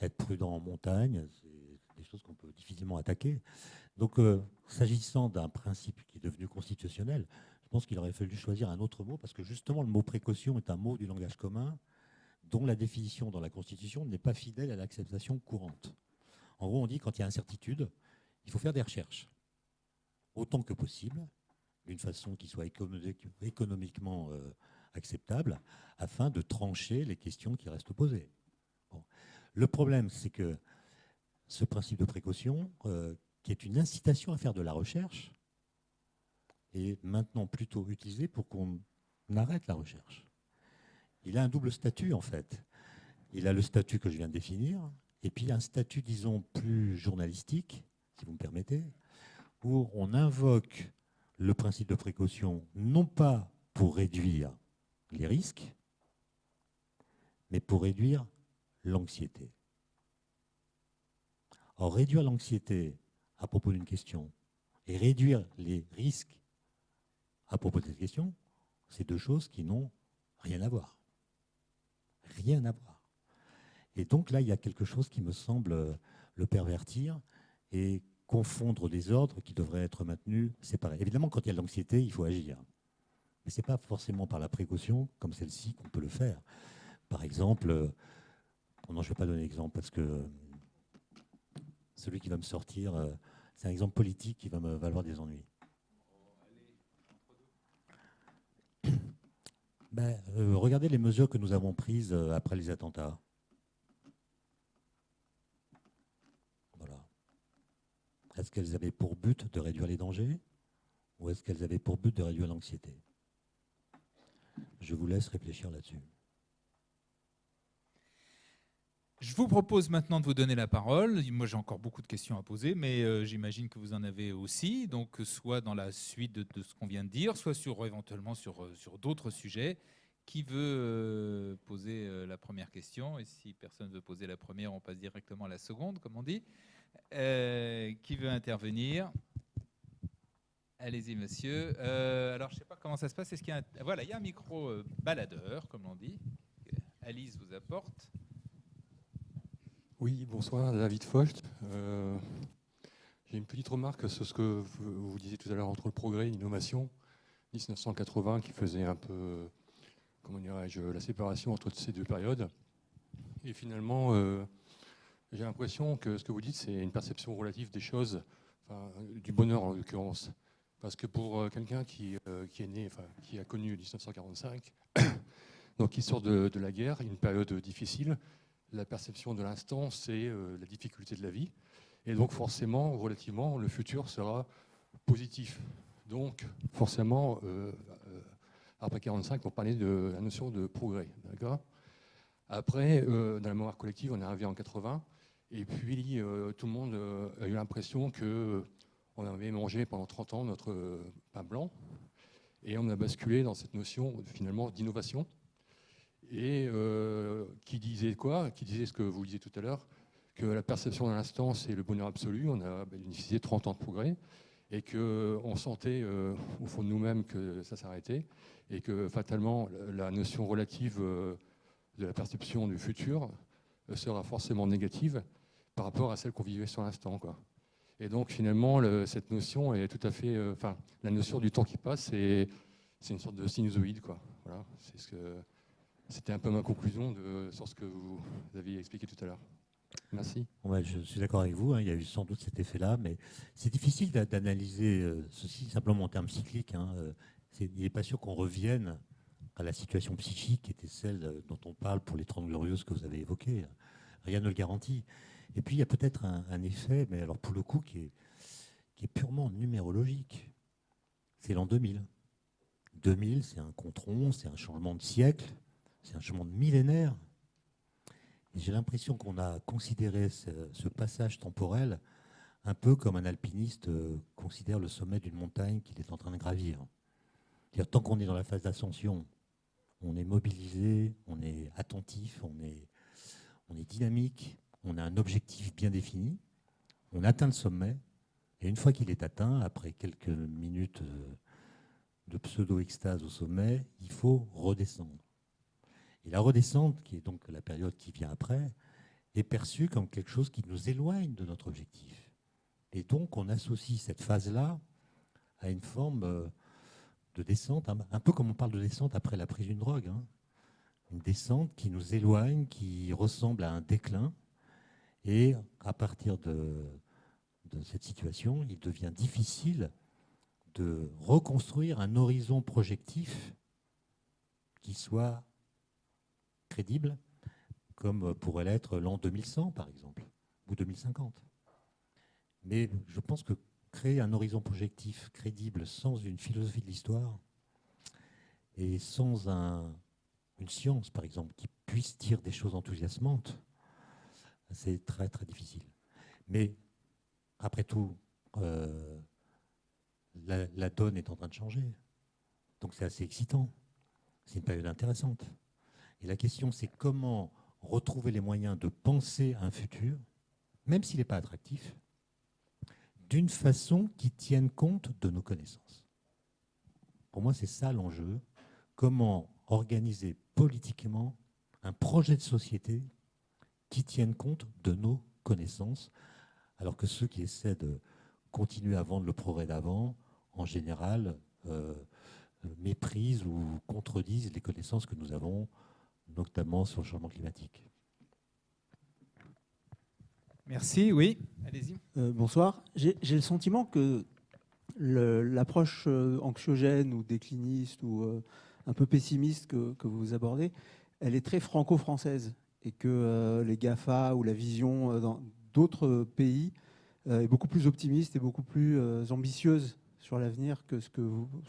être prudent en montagne, c'est des choses qu'on peut difficilement attaquer. Donc, s'agissant d'un principe qui est devenu constitutionnel, je pense qu'il aurait fallu choisir un autre mot, parce que justement, le mot précaution est un mot du langage commun dont la définition dans la Constitution n'est pas fidèle à l'acceptation courante. En gros, on dit quand il y a incertitude, il faut faire des recherches, autant que possible, d'une façon qui soit économiquement acceptable, afin de trancher les questions qui restent posées. Bon. Le problème, c'est que ce principe de précaution, qui est une incitation à faire de la recherche, est maintenant plutôt utilisé pour qu'on arrête la recherche. Il a un double statut, en fait. Il a le statut que je viens de définir, et puis un statut, disons, plus journalistique, si vous me permettez, où on invoque le principe de précaution, non pas pour réduire les risques, mais pour réduire l'anxiété. Or, réduire l'anxiété à propos d'une question et réduire les risques à propos de cette question, c'est deux choses qui n'ont rien à voir. Rien à voir. Et donc là, il y a quelque chose qui me semble le pervertir et confondre des ordres qui devraient être maintenus séparés. Évidemment, quand il y a de l'anxiété, il faut agir. Mais ce n'est pas forcément par la précaution comme celle-ci qu'on peut le faire. Par exemple, non, je ne vais pas donner d'exemple parce que celui qui va me sortir, c'est un exemple politique qui va me valoir des ennuis. Regardez les mesures que nous avons prises après les attentats. Voilà. Est-ce qu'elles avaient pour but de réduire les dangers ou est-ce qu'elles avaient pour but de réduire l'anxiété? Je vous laisse réfléchir là-dessus. Je vous propose maintenant de vous donner la parole. Moi, j'ai encore beaucoup de questions à poser, mais j'imagine que vous en avez aussi. Donc, soit dans la suite de ce qu'on vient de dire, soit éventuellement sur d'autres sujets. Qui veut poser la première question? Et si personne ne veut poser la première, on passe directement à la seconde, comme on dit. Qui veut intervenir? Allez-y, monsieur. Alors, je ne sais pas comment ça se passe. Voilà, il y a un micro baladeur, comme on dit. Alice vous apporte. Oui, bonsoir, David Focht. J'ai une petite remarque sur ce que vous disiez tout à l'heure entre le progrès et l'innovation. 1980 qui faisait un peu, comment dirais-je, la séparation entre ces deux périodes. Et finalement, j'ai l'impression que ce que vous dites, c'est une perception relative des choses, enfin, du bonheur en l'occurrence. Parce que pour quelqu'un qui est né, enfin, qui a connu 1945, donc qui sort de la guerre, une période difficile, la perception de l'instant, c'est la difficulté de la vie. Et donc forcément, relativement, le futur sera positif. Donc forcément, après 45, on parlait de la notion de progrès. D'accord ? Après, dans la mémoire collective, on est arrivé en 80. Et puis, tout le monde a eu l'impression qu'on avait mangé pendant 30 ans notre pain blanc. Et on a basculé dans cette notion, finalement, d'innovation. Et qui disait quoi? Qui disait ce que vous disiez tout à l'heure, que la perception d'un instant, c'est le bonheur absolu. On a bénéficié de 30 ans de progrès et qu'on sentait au fond de nous-mêmes que ça s'arrêtait et que fatalement, la notion relative de la perception du futur sera forcément négative par rapport à celle qu'on vivait sur l'instant, quoi. Et donc finalement, cette notion est tout à fait... la notion du temps qui passe, c'est une sorte de sinusoïde, quoi. Voilà, c'est ce que... C'était un peu ma conclusion sur ce que vous aviez expliqué tout à l'heure. Merci. Ouais, je suis d'accord avec vous, hein, il y a eu sans doute cet effet-là, mais c'est difficile d'analyser ceci simplement en termes cycliques. Hein. Il n'est pas sûr qu'on revienne à la situation psychique qui était celle dont on parle pour les 30 glorieuses que vous avez évoquées. Rien ne le garantit. Et puis il y a peut-être un effet, mais alors pour le coup, qui est purement numérologique. C'est l'an 2000. 2000, c'est un compte rond, c'est un changement de siècle. C'est un changement de millénaire. Et j'ai l'impression qu'on a considéré ce passage temporel un peu comme un alpiniste considère le sommet d'une montagne qu'il est en train de gravir. C'est-à-dire, tant qu'on est dans la phase d'ascension, on est mobilisé, on est attentif, on est dynamique, on a un objectif bien défini, on atteint le sommet, et une fois qu'il est atteint, après quelques minutes de pseudo-extase au sommet, il faut redescendre. Et la redescente, qui est donc la période qui vient après, est perçue comme quelque chose qui nous éloigne de notre objectif. Et donc, on associe cette phase-là à une forme de descente, un peu comme on parle de descente après la prise d'une drogue. Hein. Une descente qui nous éloigne, qui ressemble à un déclin. Et à partir de cette situation, il devient difficile de reconstruire un horizon projectif qui soit crédible, comme pourrait l'être l'an 2100, par exemple, ou 2050. Mais je pense que créer un horizon projectif crédible sans une philosophie de l'histoire et sans une science, par exemple, qui puisse dire des choses enthousiasmantes, c'est très, très difficile. Mais, après tout, la donne est en train de changer. Donc c'est assez excitant. C'est une période intéressante. Et la question, c'est comment retrouver les moyens de penser un futur, même s'il n'est pas attractif, d'une façon qui tienne compte de nos connaissances. Pour moi, c'est ça l'enjeu. Comment organiser politiquement un projet de société qui tienne compte de nos connaissances, alors que ceux qui essaient de continuer à vendre le progrès d'avant, en général, méprisent ou contredisent les connaissances que nous avons, notamment sur le changement climatique. Merci, oui, allez-y. Bonsoir. J'ai le sentiment que l'approche anxiogène ou décliniste ou un peu pessimiste que vous abordez, elle est très franco-française et que les GAFA ou la vision dans d'autres pays est beaucoup plus optimiste et beaucoup plus ambitieuse sur l'avenir que ce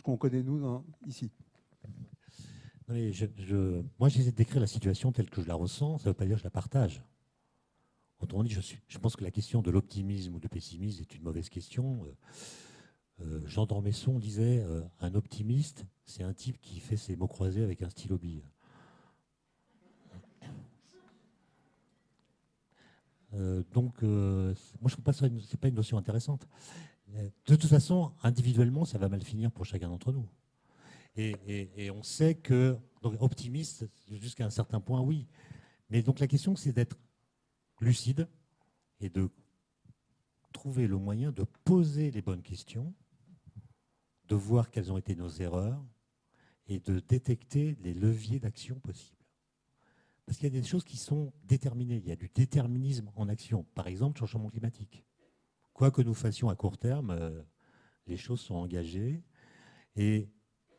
qu'on connaît nous ici. Mais moi, j'essaie de décrire la situation telle que je la ressens, ça ne veut pas dire que je la partage. Autrement dit, je pense que la question de l'optimisme ou du pessimisme est une mauvaise question. Jean d'Ormesson disait un optimiste, c'est un type qui fait ses mots croisés avec un stylo bille. Donc, moi, je trouve pas ça, c'est pas une notion intéressante. De toute façon, individuellement, ça va mal finir pour chacun d'entre nous. Et on sait que, donc, optimiste, jusqu'à un certain point, oui. Mais donc, la question, c'est d'être lucide et de trouver le moyen de poser les bonnes questions, de voir quelles ont été nos erreurs et de détecter les leviers d'action possibles. Parce qu'il y a des choses qui sont déterminées. Il y a du déterminisme en action. Par exemple, sur le changement climatique. Quoi que nous fassions à court terme, les choses sont engagées. Et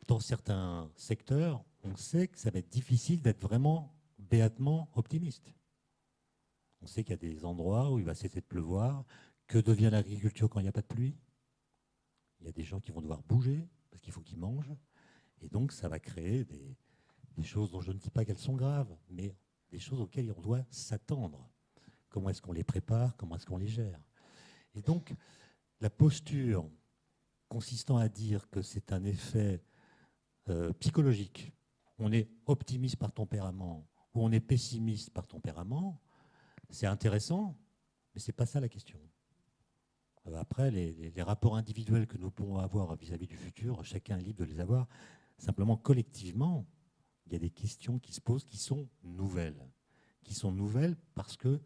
dans certains secteurs, on sait que ça va être difficile d'être vraiment béatement optimiste. On sait qu'il y a des endroits où il va cesser de pleuvoir. Que devient l'agriculture quand il n'y a pas de pluie? Il y a des gens qui vont devoir bouger parce qu'il faut qu'ils mangent. Et donc, ça va créer des choses dont je ne dis pas qu'elles sont graves, mais des choses auxquelles on doit s'attendre. Comment est-ce qu'on les prépare? Comment est-ce qu'on les gère? Et donc, la posture consistant à dire que c'est un effet psychologique, on est optimiste par tempérament ou on est pessimiste par tempérament, c'est intéressant, mais ce n'est pas ça la question. Après, les rapports individuels que nous pouvons avoir vis-à-vis du futur, chacun est libre de les avoir. Simplement, collectivement, il y a des questions qui se posent qui sont nouvelles. Qui sont nouvelles parce que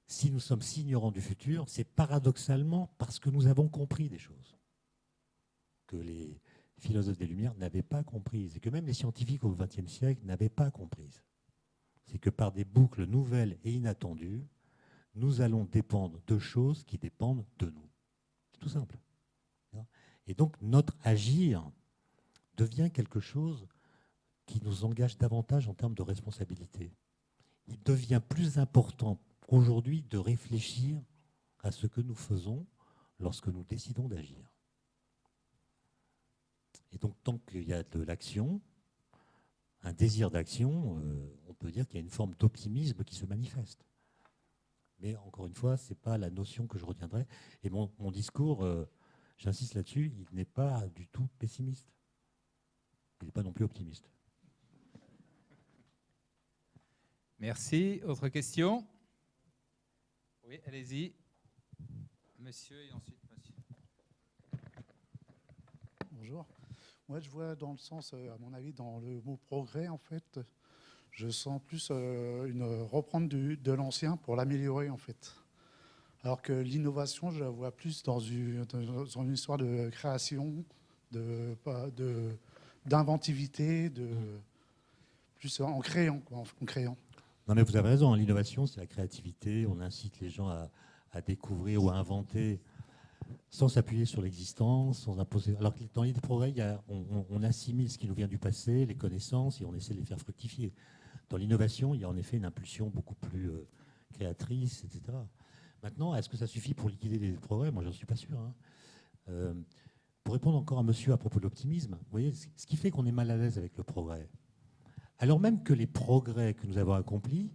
si nous sommes si ignorants du futur, c'est paradoxalement parce que nous avons compris des choses que les philosophes des Lumières n'avaient pas comprises et que même les scientifiques au XXe siècle n'avaient pas comprises. C'est que par des boucles nouvelles et inattendues, nous allons dépendre de choses qui dépendent de nous. C'est tout simple. Et donc, notre agir devient quelque chose qui nous engage davantage en termes de responsabilité. Il devient plus important aujourd'hui de réfléchir à ce que nous faisons lorsque nous décidons d'agir. Et donc, tant qu'il y a de l'action, un désir d'action, on peut dire qu'il y a une forme d'optimisme qui se manifeste. Mais encore une fois, ce n'est pas la notion que je retiendrai. Et mon discours, j'insiste là-dessus, il n'est pas du tout pessimiste. Il n'est pas non plus optimiste. Merci. Autre question? Oui, allez-y. Monsieur et ensuite monsieur. Bonjour. Moi, je vois dans le sens, à mon avis, dans le mot progrès, en fait, je sens plus une reprendre de l'ancien pour l'améliorer, en fait. Alors que l'innovation, je la vois plus dans une histoire de création, d'inventivité, plus en créant, quoi, en créant. Non, mais vous avez raison, l'innovation, c'est la créativité. On incite les gens à découvrir ou à inventer sans s'appuyer sur l'existence, sans imposer. Alors que dans l'idée de progrès, on assimile ce qui nous vient du passé, les connaissances, et on essaie de les faire fructifier. Dans l'innovation, il y a en effet une impulsion beaucoup plus créatrice, etc. Maintenant, est-ce que ça suffit pour liquider les progrès? Moi, je n'en suis pas sûr. Pour répondre encore à monsieur à propos de l'optimisme, vous voyez, ce qui fait qu'on est mal à l'aise avec le progrès, alors même que les progrès que nous avons accomplis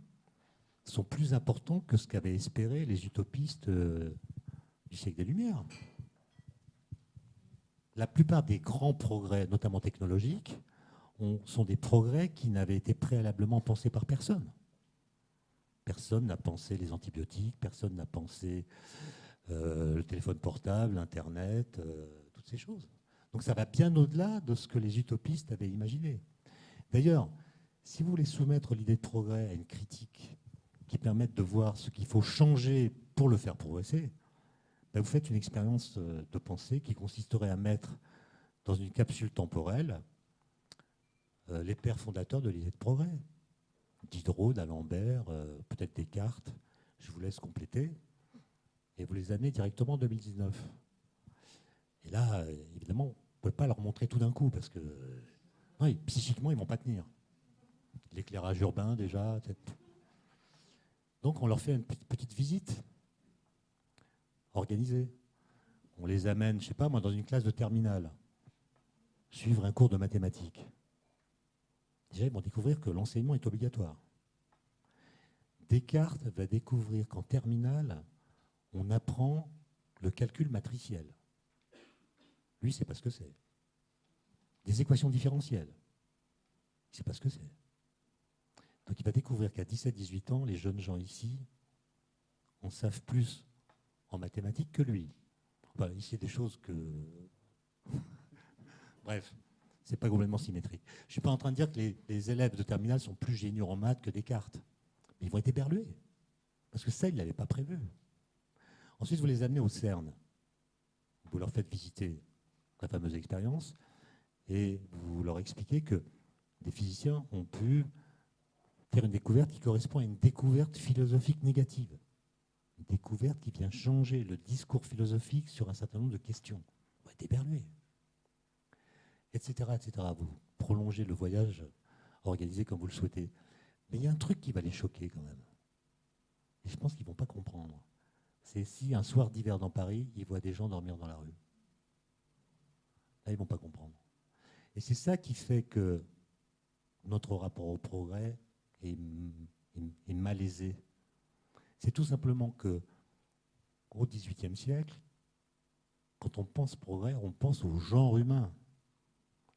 sont plus importants que ce qu'avaient espéré les utopistes du siècle des Lumières. La plupart des grands progrès, notamment technologiques, sont des progrès qui n'avaient été préalablement pensés par personne. Personne n'a pensé les antibiotiques, personne n'a pensé le téléphone portable, Internet, toutes ces choses. Donc ça va bien au-delà de ce que les utopistes avaient imaginé. D'ailleurs, si vous voulez soumettre l'idée de progrès à une critique qui permette de voir ce qu'il faut changer pour le faire progresser, ben vous faites une expérience de pensée qui consisterait à mettre dans une capsule temporelle les pères fondateurs de l'idée de progrès. Diderot, d'Alembert, peut-être Descartes, je vous laisse compléter, et vous les amenez directement en 2019. Et là, évidemment, on ne peut pas leur montrer tout d'un coup, parce que non, psychiquement, ils ne vont pas tenir. L'éclairage urbain, déjà. Donc, on leur fait une petite visite organisée. On les amène, je ne sais pas moi, dans une classe de terminale, suivre un cours de mathématiques. Déjà, ils vont découvrir que l'enseignement est obligatoire. Descartes va découvrir qu'en terminale, on apprend le calcul matriciel. Lui, il ne sait pas ce que c'est. Des équations différentielles. Il ne sait pas ce que c'est. Donc il va découvrir qu'à 17-18 ans, les jeunes gens ici en savent plus en mathématiques que lui. Enfin, il sait des choses que... Bref, ce n'est pas complètement symétrique. Je ne suis pas en train de dire que les élèves de terminale sont plus géniaux en maths que Descartes. Mais ils vont être éberlués. Parce que ça, ils ne l'avaient pas prévu. Ensuite, vous les amenez au CERN. Vous leur faites visiter la fameuse expérience et vous leur expliquez que des physiciens ont pu faire une découverte qui correspond à une découverte philosophique négative. Une découverte qui vient changer le discours philosophique sur un certain nombre de questions. Vous êtes éberlués. Etc., etc. Vous prolongez le voyage organisé comme vous le souhaitez. Mais il y a un truc qui va les choquer quand même. Et je pense qu'ils ne vont pas comprendre. C'est si un soir d'hiver dans Paris, ils voient des gens dormir dans la rue. Là, ils ne vont pas comprendre. Et c'est ça qui fait que notre rapport au progrès est malaisé. C'est tout simplement que au XVIIIe siècle, quand on pense progrès, on pense au genre humain.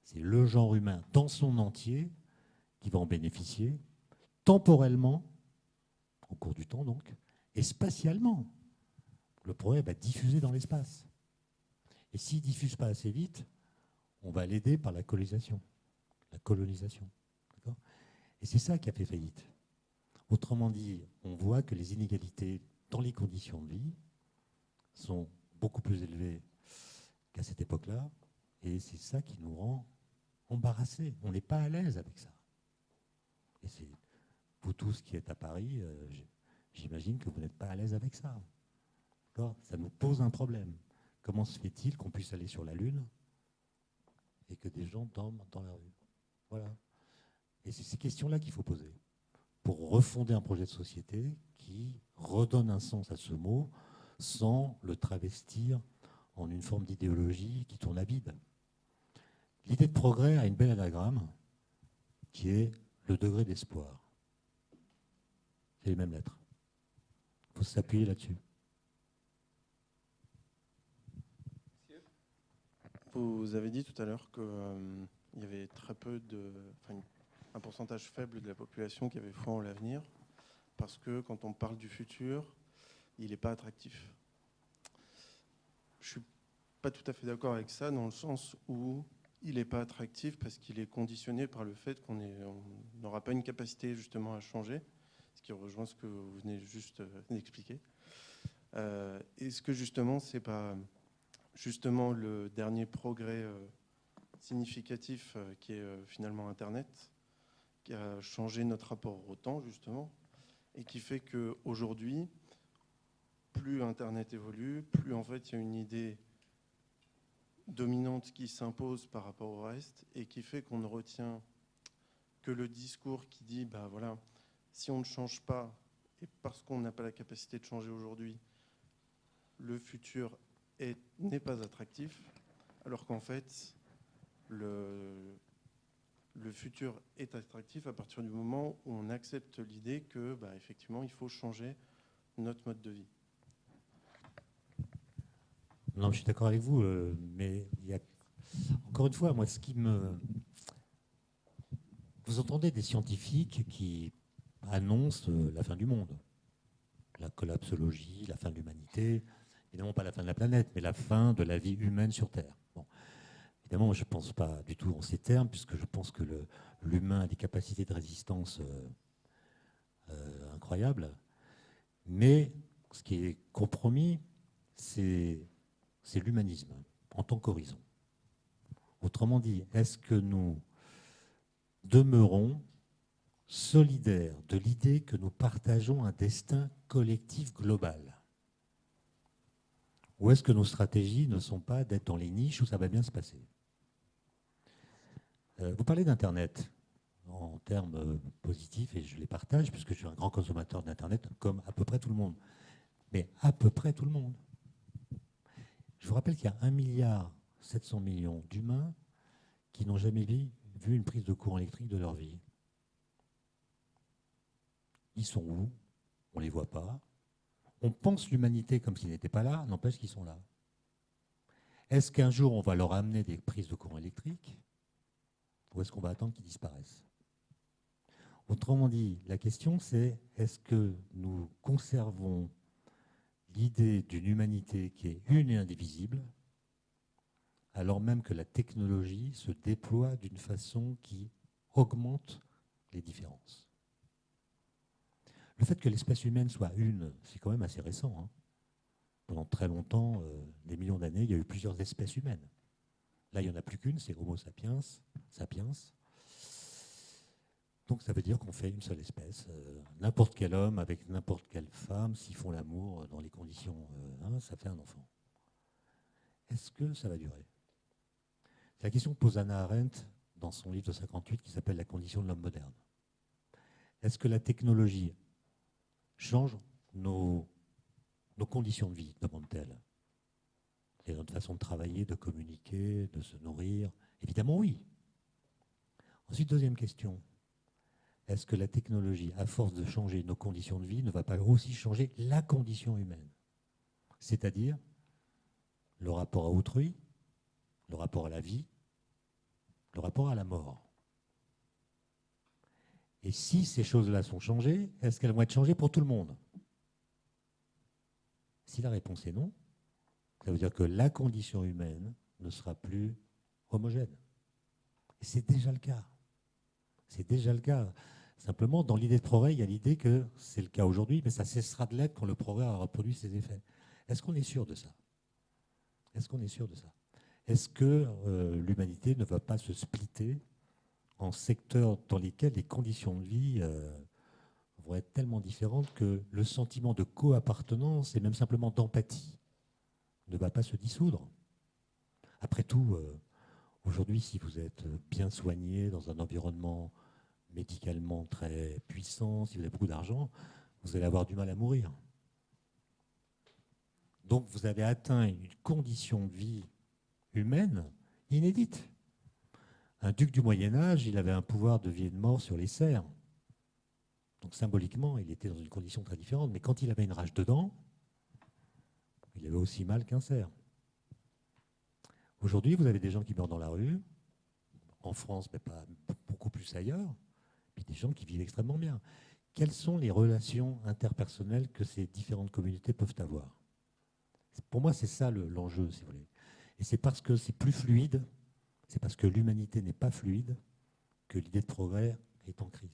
C'est le genre humain dans son entier qui va en bénéficier, temporellement, au cours du temps donc, et spatialement. Le progrès va diffuser dans l'espace. Et s'il ne diffuse pas assez vite, on va l'aider par la colonisation. La colonisation. D'accord ? Et c'est ça qui a fait faillite. Autrement dit, on voit que les inégalités dans les conditions de vie sont beaucoup plus élevées qu'à cette époque-là. Et c'est ça qui nous rend embarrassés. On n'est pas à l'aise avec ça. Et c'est vous tous qui êtes à Paris, j'imagine que vous n'êtes pas à l'aise avec ça. D'accord ? Ça nous pose un problème. Comment se fait-il qu'on puisse aller sur la Lune et que des gens dorment dans la rue ? Voilà. Et c'est ces questions-là qu'il faut poser pour refonder un projet de société qui redonne un sens à ce mot sans le travestir en une forme d'idéologie qui tourne à vide. L'idée de progrès a une belle anagramme qui est le degré d'espoir. C'est les mêmes lettres. Il faut s'appuyer là-dessus. Vous avez dit tout à l'heure qu'il y avait très peu un pourcentage faible de la population qui avait foi en l'avenir, parce que quand on parle du futur, il n'est pas attractif. Je ne suis pas tout à fait d'accord avec ça, dans le sens où il n'est pas attractif parce qu'il est conditionné par le fait qu'on n'aura pas une capacité justement à changer, ce qui rejoint ce que vous venez juste d'expliquer. Est-ce que justement, c'est pas justement le dernier progrès significatif qui est finalement Internet, qui a changé notre rapport au temps, justement, et qui fait qu'aujourd'hui, plus Internet évolue, plus en fait il y a une idée dominante qui s'impose par rapport au reste, et qui fait qu'on ne retient que le discours qui dit, bah voilà, si on ne change pas, et parce qu'on n'a pas la capacité de changer aujourd'hui, le futur n'est pas attractif, alors qu'en fait, le futur est attractif à partir du moment où on accepte l'idée que, bah, effectivement, il faut changer notre mode de vie. Non, je suis d'accord avec vous, mais il y a... Encore une fois, moi, ce qui me... Vous entendez des scientifiques qui annoncent la fin du monde, la collapsologie, la fin de l'humanité, évidemment pas la fin de la planète, mais la fin de la vie humaine sur Terre. Bon. Évidemment, moi, je ne pense pas du tout en ces termes, puisque je pense que l'humain a des capacités de résistance incroyables. Mais ce qui est compromis, c'est l'humanisme en tant qu'horizon. Autrement dit, est-ce que nous demeurons solidaires de l'idée que nous partageons un destin collectif global? Ou est-ce que nos stratégies ne sont pas d'être dans les niches où ça va bien se passer? Vous parlez d'Internet en termes positifs, et je les partage, puisque je suis un grand consommateur d'Internet, comme à peu près tout le monde. Mais à peu près tout le monde. Je vous rappelle qu'il y a 1,7 milliard d'humains qui n'ont jamais vu une prise de courant électrique de leur vie. Ils sont où? On ne les voit pas. On pense l'humanité comme s'ils n'étaient pas là, n'empêche qu'ils sont là. Est-ce qu'un jour on va leur amener des prises de courant électrique, ou est-ce qu'on va attendre qu'ils disparaissent? Autrement dit, la question c'est, est-ce que nous conservons l'idée d'une humanité qui est une et indivisible, alors même que la technologie se déploie d'une façon qui augmente les différences? Le fait que l'espèce humaine soit une, c'est quand même assez récent, hein. Pendant très longtemps, des millions d'années, il y a eu plusieurs espèces humaines. Là, il n'y en a plus qu'une, c'est Homo sapiens, sapiens. Donc ça veut dire qu'on fait une seule espèce. N'importe quel homme avec n'importe quelle femme, s'ils font l'amour dans les conditions, ça fait un enfant. Est-ce que ça va durer? C'est la question que pose Hannah Arendt dans son livre de 58 qui s'appelle « La condition de l'homme moderne ». Est-ce que la technologie change nos conditions de vie, demande-t-elle? Et notre façon de travailler, de communiquer, de se nourrir? Évidemment oui. Ensuite, deuxième question. Est-ce que la technologie, à force de changer nos conditions de vie, ne va pas aussi changer la condition humaine? C'est-à-dire le rapport à autrui, le rapport à la vie, le rapport à la mort. Et si ces choses-là sont changées, est-ce qu'elles vont être changées pour tout le monde? Si la réponse est non, ça veut dire que la condition humaine ne sera plus homogène. Et c'est déjà le cas. C'est déjà le cas. Simplement, dans l'idée de progrès, il y a l'idée que c'est le cas aujourd'hui, mais ça cessera de l'être quand le progrès aura produit ses effets. Est-ce qu'on est sûr de ça? Est-ce qu'on est sûr de ça? Est-ce que l'humanité ne va pas se splitter en secteurs dans lesquels les conditions de vie vont être tellement différentes que le sentiment de co-appartenance et même simplement d'empathie ne va pas se dissoudre? Après tout, aujourd'hui, si vous êtes bien soigné dans un environnement médicalement très puissant, si vous avez beaucoup d'argent, vous allez avoir du mal à mourir. Donc vous avez atteint une condition de vie humaine inédite. Un duc du Moyen-Âge, il avait un pouvoir de vie et de mort sur les serfs. Donc symboliquement, il était dans une condition très différente. Mais quand il avait une rage de dents, il avait aussi mal qu'un cerf. Aujourd'hui, vous avez des gens qui meurent dans la rue, en France, mais pas beaucoup plus ailleurs, puis des gens qui vivent extrêmement bien. Quelles sont les relations interpersonnelles que ces différentes communautés peuvent avoir? Pour moi, c'est ça l'enjeu, si vous voulez. Et c'est parce que c'est plus fluide, c'est parce que l'humanité n'est pas fluide, que l'idée de progrès est en crise.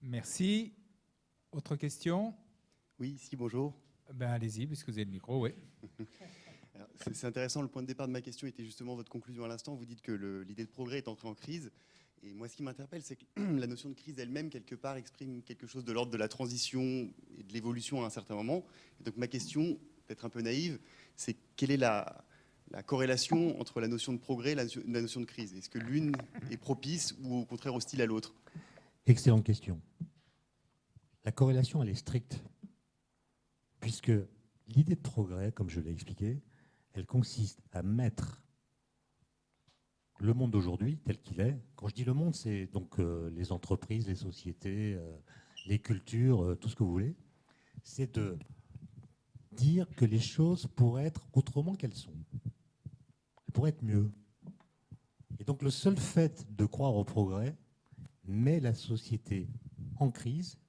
Merci. Autre question? Oui, si, bonjour. Ben, allez-y, puisque vous avez le micro, oui. C'est intéressant, le point de départ de ma question était justement votre conclusion à l'instant. Vous dites que l'idée de progrès est entrée en crise. Et moi, ce qui m'interpelle, c'est que la notion de crise elle-même, quelque part, exprime quelque chose de l'ordre de la transition et de l'évolution à un certain moment. Et donc ma question, peut-être un peu naïve, c'est quelle est la corrélation entre la notion de progrès et la notion de crise? Est-ce que l'une est propice ou au contraire hostile à l'autre? Excellente question. La corrélation, elle est stricte, puisque l'idée de progrès, comme je l'ai expliqué, elle consiste à mettre le monde d'aujourd'hui tel qu'il est. Quand je dis le monde, c'est donc les entreprises, les sociétés, les cultures, tout ce que vous voulez. C'est de dire que les choses pourraient être autrement qu'elles sont. Elles pourraient être mieux. Et donc le seul fait de croire au progrès met la société en crise,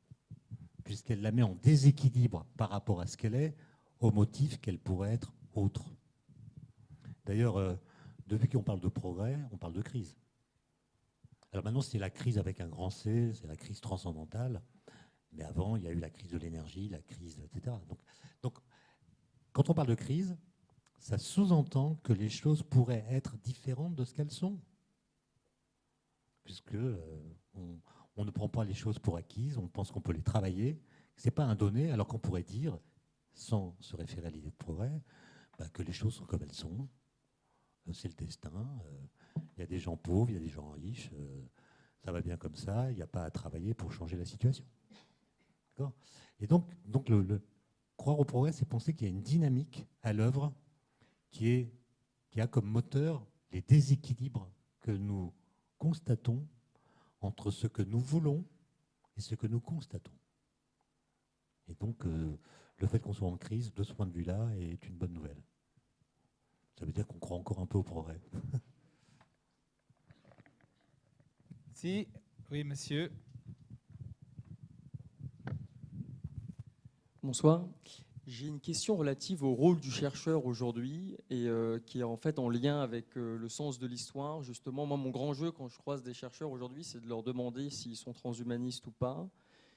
puisqu'elle la met en déséquilibre par rapport à ce qu'elle est, au motif qu'elle pourrait être autre. D'ailleurs, depuis qu'on parle de progrès, on parle de crise. Alors maintenant, c'est la crise avec un grand C, c'est la crise transcendantale. Mais avant, il y a eu la crise de l'énergie, la crise, etc. Donc, quand on parle de crise, ça sous-entend que les choses pourraient être différentes de ce qu'elles sont. Puisque on ne prend pas les choses pour acquises, on pense qu'on peut les travailler. Ce n'est pas un donné, alors qu'on pourrait dire, sans se référer à l'idée de progrès, que les choses sont comme elles sont. C'est le destin. Il y a des gens pauvres, il y a des gens riches. Ça va bien comme ça. Il n'y a pas à travailler pour changer la situation. D'accord ? Et donc croire au progrès, c'est penser qu'il y a une dynamique à l'œuvre qui a comme moteur les déséquilibres que nous constatons entre ce que nous voulons et ce que nous constatons. Et donc, le fait qu'on soit en crise, de ce point de vue-là, est une bonne nouvelle. Ça veut dire qu'on croit encore un peu au progrès. Si, oui, monsieur. Bonsoir. J'ai une question relative au rôle du chercheur aujourd'hui et qui est en fait en lien avec le sens de l'histoire. Justement, moi, mon grand jeu quand je croise des chercheurs aujourd'hui, c'est de leur demander s'ils sont transhumanistes ou pas,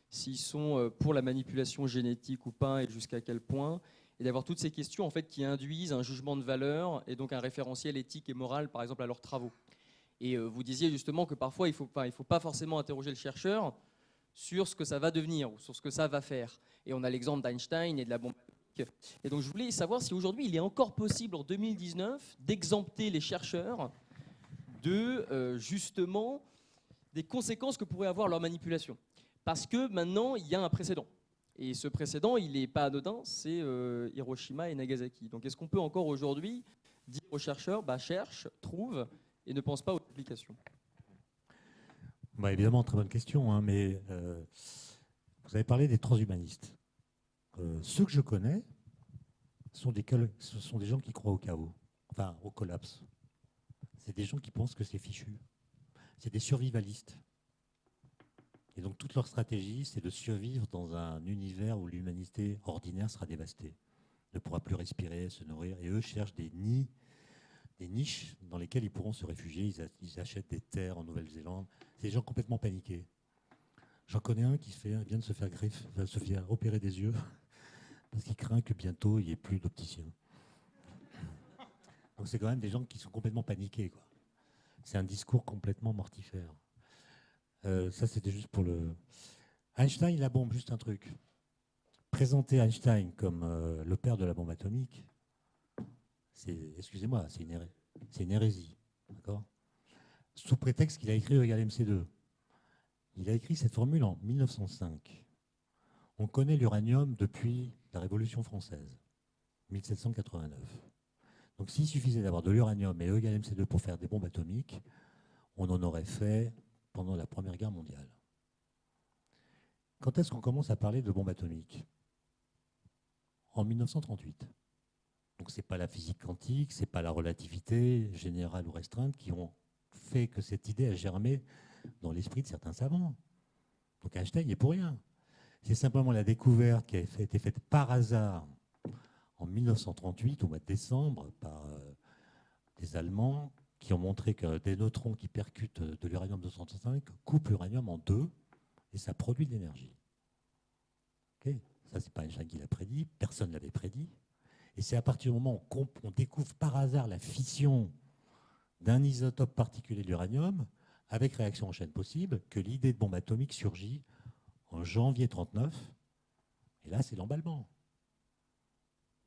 s'ils sont pour la manipulation génétique ou pas et jusqu'à quel point, et d'avoir toutes ces questions en fait qui induisent un jugement de valeur et donc un référentiel éthique et moral, par exemple, à leurs travaux. Et vous disiez justement que parfois, il faut pas forcément interroger le chercheur sur ce que ça va devenir ou sur ce que ça va faire. Et on a l'exemple d'Einstein et de la bombe atomique. Et donc je voulais savoir si aujourd'hui il est encore possible en 2019 d'exempter les chercheurs de justement des conséquences que pourrait avoir leur manipulation. Parce que maintenant il y a un précédent. Et ce précédent, il n'est pas anodin, c'est Hiroshima et Nagasaki. Donc est-ce qu'on peut encore aujourd'hui dire aux chercheurs, cherche, trouve et ne pense pas aux applications ? Évidemment, très bonne question, mais vous avez parlé des transhumanistes. Ceux que je connais ce sont des gens qui croient au chaos, enfin au collapse. C'est des gens qui pensent que c'est fichu. C'est des survivalistes. Et donc toute leur stratégie, c'est de survivre dans un univers où l'humanité ordinaire sera dévastée, ne pourra plus respirer, se nourrir. Et eux cherchent des niches dans lesquelles ils pourront se réfugier. Ils achètent des terres en Nouvelle-Zélande. C'est des gens complètement paniqués. J'en connais un qui vient de se faire opérer des yeux parce qu'il craint que bientôt il n'y ait plus d'opticien. Donc c'est quand même des gens qui sont complètement paniqués, quoi. C'est un discours complètement mortifère. Ça, c'était juste pour le... Einstein, la bombe, juste un truc. Présenter Einstein comme le père de la bombe atomique, excusez-moi, c'est une hérésie. D'accord ? Sous prétexte qu'il a écrit E = MC2. Il a écrit cette formule en 1905. On connaît l'uranium depuis la Révolution française, 1789. Donc s'il suffisait d'avoir de l'uranium et E = MC2 pour faire des bombes atomiques, on en aurait fait pendant la Première Guerre mondiale. Quand est-ce qu'on commence à parler de bombes atomiques ? En 1938. Donc ce n'est pas la physique quantique, ce n'est pas la relativité générale ou restreinte qui ont fait que cette idée a germé dans l'esprit de certains savants. Donc Einstein n'est pour rien. C'est simplement la découverte qui a été faite par hasard en 1938, au mois de décembre, par des Allemands qui ont montré que des neutrons qui percutent de l'uranium-235 coupent l'uranium en deux et ça produit de l'énergie. Okay, ça, c'est pas Einstein qui l'a prédit, personne ne l'avait prédit. Et c'est à partir du moment où on découvre par hasard la fission d'un isotope particulier de l'uranium, avec réaction en chaîne possible, que l'idée de bombe atomique surgit en janvier 1939. Et là, c'est l'emballement.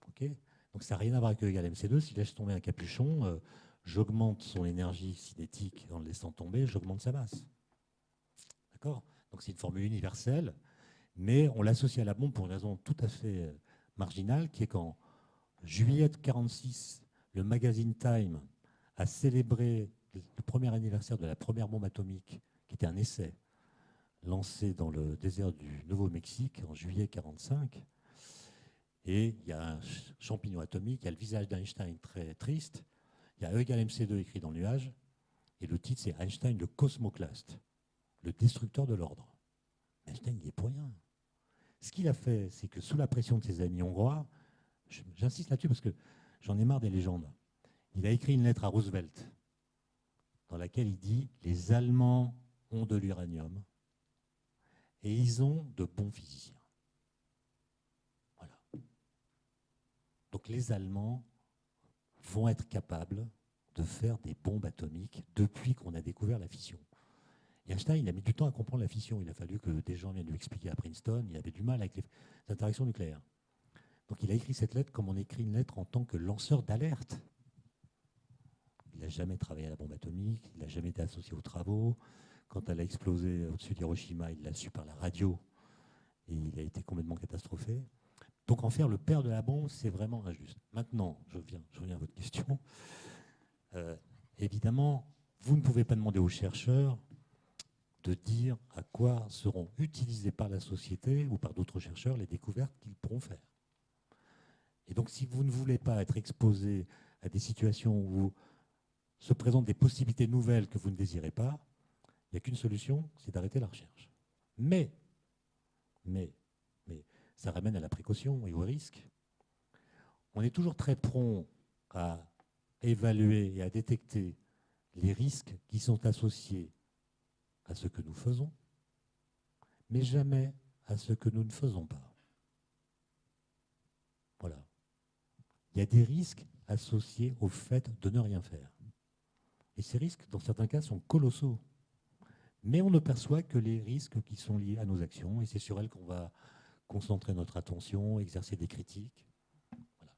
Okay, donc ça n'a rien à voir avec E = MC2. Si je laisse tomber un capuchon, j'augmente son énergie cinétique en le laissant tomber, j'augmente sa masse. D'accord ? Donc c'est une formule universelle, mais on l'associe à la bombe pour une raison tout à fait marginale, qui est qu'en juillet 1946, le magazine Time a célébré le premier anniversaire de la première bombe atomique, qui était un essai lancé dans le désert du Nouveau-Mexique en juillet 1945. Et il y a un champignon atomique, il y a le visage d'Einstein très triste, il y a E = MC2 écrit dans le nuage, et le titre c'est Einstein le cosmoclaste, le destructeur de l'ordre. Einstein n'y est pour rien. Ce qu'il a fait, c'est que sous la pression de ses amis hongrois, j'insiste là-dessus parce que j'en ai marre des légendes, il a écrit une lettre à Roosevelt dans laquelle il dit « Les Allemands ont de l'uranium et ils ont de bons physiciens. » Voilà. Donc les Allemands vont être capables de faire des bombes atomiques depuis qu'on a découvert la fission. Et Einstein, il a mis du temps à comprendre la fission. Il a fallu que des gens viennent lui expliquer à Princeton. Il avait du mal avec les interactions nucléaires. Donc il a écrit cette lettre comme on écrit une lettre en tant que lanceur d'alerte. Il n'a jamais travaillé à la bombe atomique, il n'a jamais été associé aux travaux. Quand elle a explosé au-dessus d'Hiroshima, il l'a su par la radio et il a été complètement catastrophé. Donc en faire le père de la bombe, c'est vraiment injuste. Maintenant, je reviens à votre question. Évidemment, vous ne pouvez pas demander aux chercheurs de dire à quoi seront utilisées par la société ou par d'autres chercheurs les découvertes qu'ils pourront faire. Et donc, si vous ne voulez pas être exposé à des situations où se présentent des possibilités nouvelles que vous ne désirez pas, il n'y a qu'une solution, c'est d'arrêter la recherche. Mais, ça ramène à la précaution et au risque. On est toujours très prompt à évaluer et à détecter les risques qui sont associés à ce que nous faisons, mais jamais à ce que nous ne faisons pas. Voilà. Il y a des risques associés au fait de ne rien faire. Et ces risques, dans certains cas, sont colossaux. Mais on ne perçoit que les risques qui sont liés à nos actions, et c'est sur elles qu'on va concentrer notre attention, exercer des critiques. Voilà.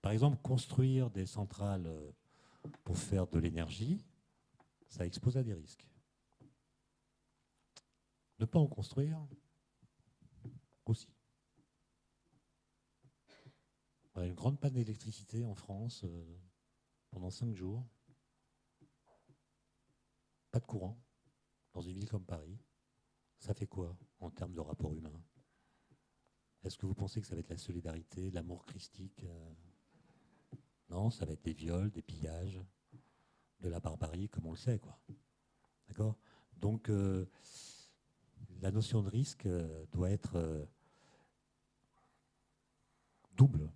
Par exemple, construire des centrales pour faire de l'énergie, ça expose à des risques. Ne pas en construire, aussi. On a une grande panne d'électricité en France pendant 5 jours. Pas de courant dans une ville comme Paris. Ça fait quoi en termes de rapport humain? Est-ce que vous pensez que ça va être la solidarité, l'amour christique? Non, ça va être des viols, des pillages, de la barbarie, comme on le sait, quoi. D'accord? Donc, la notion de risque doit être double,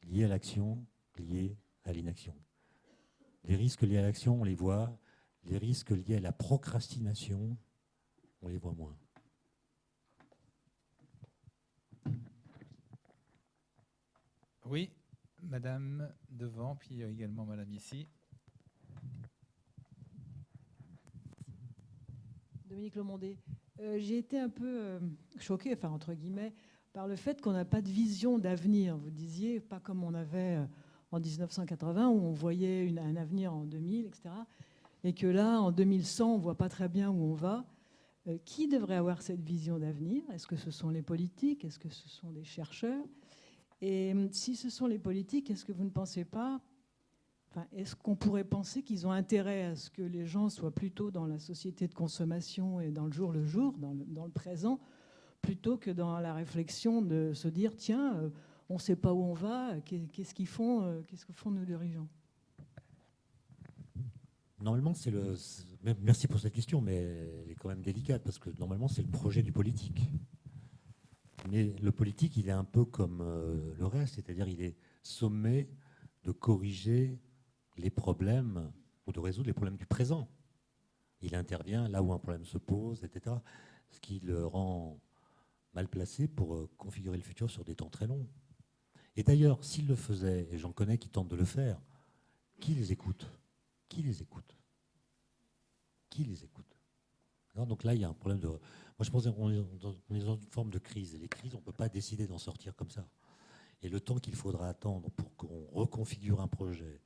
liée à l'action, liée à l'inaction. Les risques liés à l'action, on les voit. Les risques liés à la procrastination, on les voit moins. Oui, madame devant, puis également madame ici. Dominique Lemondet. J'ai été un peu choquée, enfin entre guillemets, par le fait qu'on n'a pas de vision d'avenir. Vous disiez, pas comme on avait en 1980, où on voyait un avenir en 2000, etc. Et que là, en 2100, on ne voit pas très bien où on va. Qui devrait avoir cette vision d'avenir? Est-ce que ce sont les politiques? Est-ce que ce sont les chercheurs? Et si ce sont les politiques, est-ce que vous ne pensez pas, est-ce qu'on pourrait penser qu'ils ont intérêt à ce que les gens soient plutôt dans la société de consommation et dans le jour, dans le présent, plutôt que dans la réflexion de se dire, tiens, on ne sait pas où on va, qu'est-ce qu'ils font, qu'est-ce que font nos dirigeants? Normalement, merci pour cette question, mais elle est quand même délicate, parce que normalement, c'est le projet du politique. Mais le politique, il est un peu comme le reste, c'est-à-dire il est sommé de corriger les problèmes ou de résoudre les problèmes du présent. Il intervient là où un problème se pose, etc. Ce qui le rend mal placé pour configurer le futur sur des temps très longs. Et d'ailleurs, s'il le faisait, et j'en connais qui tentent de le faire, qui les écoute? Qui les écoute? Qui les écoute? Alors, donc là, il y a un problème de... Moi, je pense qu'on est dans une forme de crise. Et les crises, on ne peut pas décider d'en sortir comme ça. Et le temps qu'il faudra attendre pour qu'on reconfigure un projet,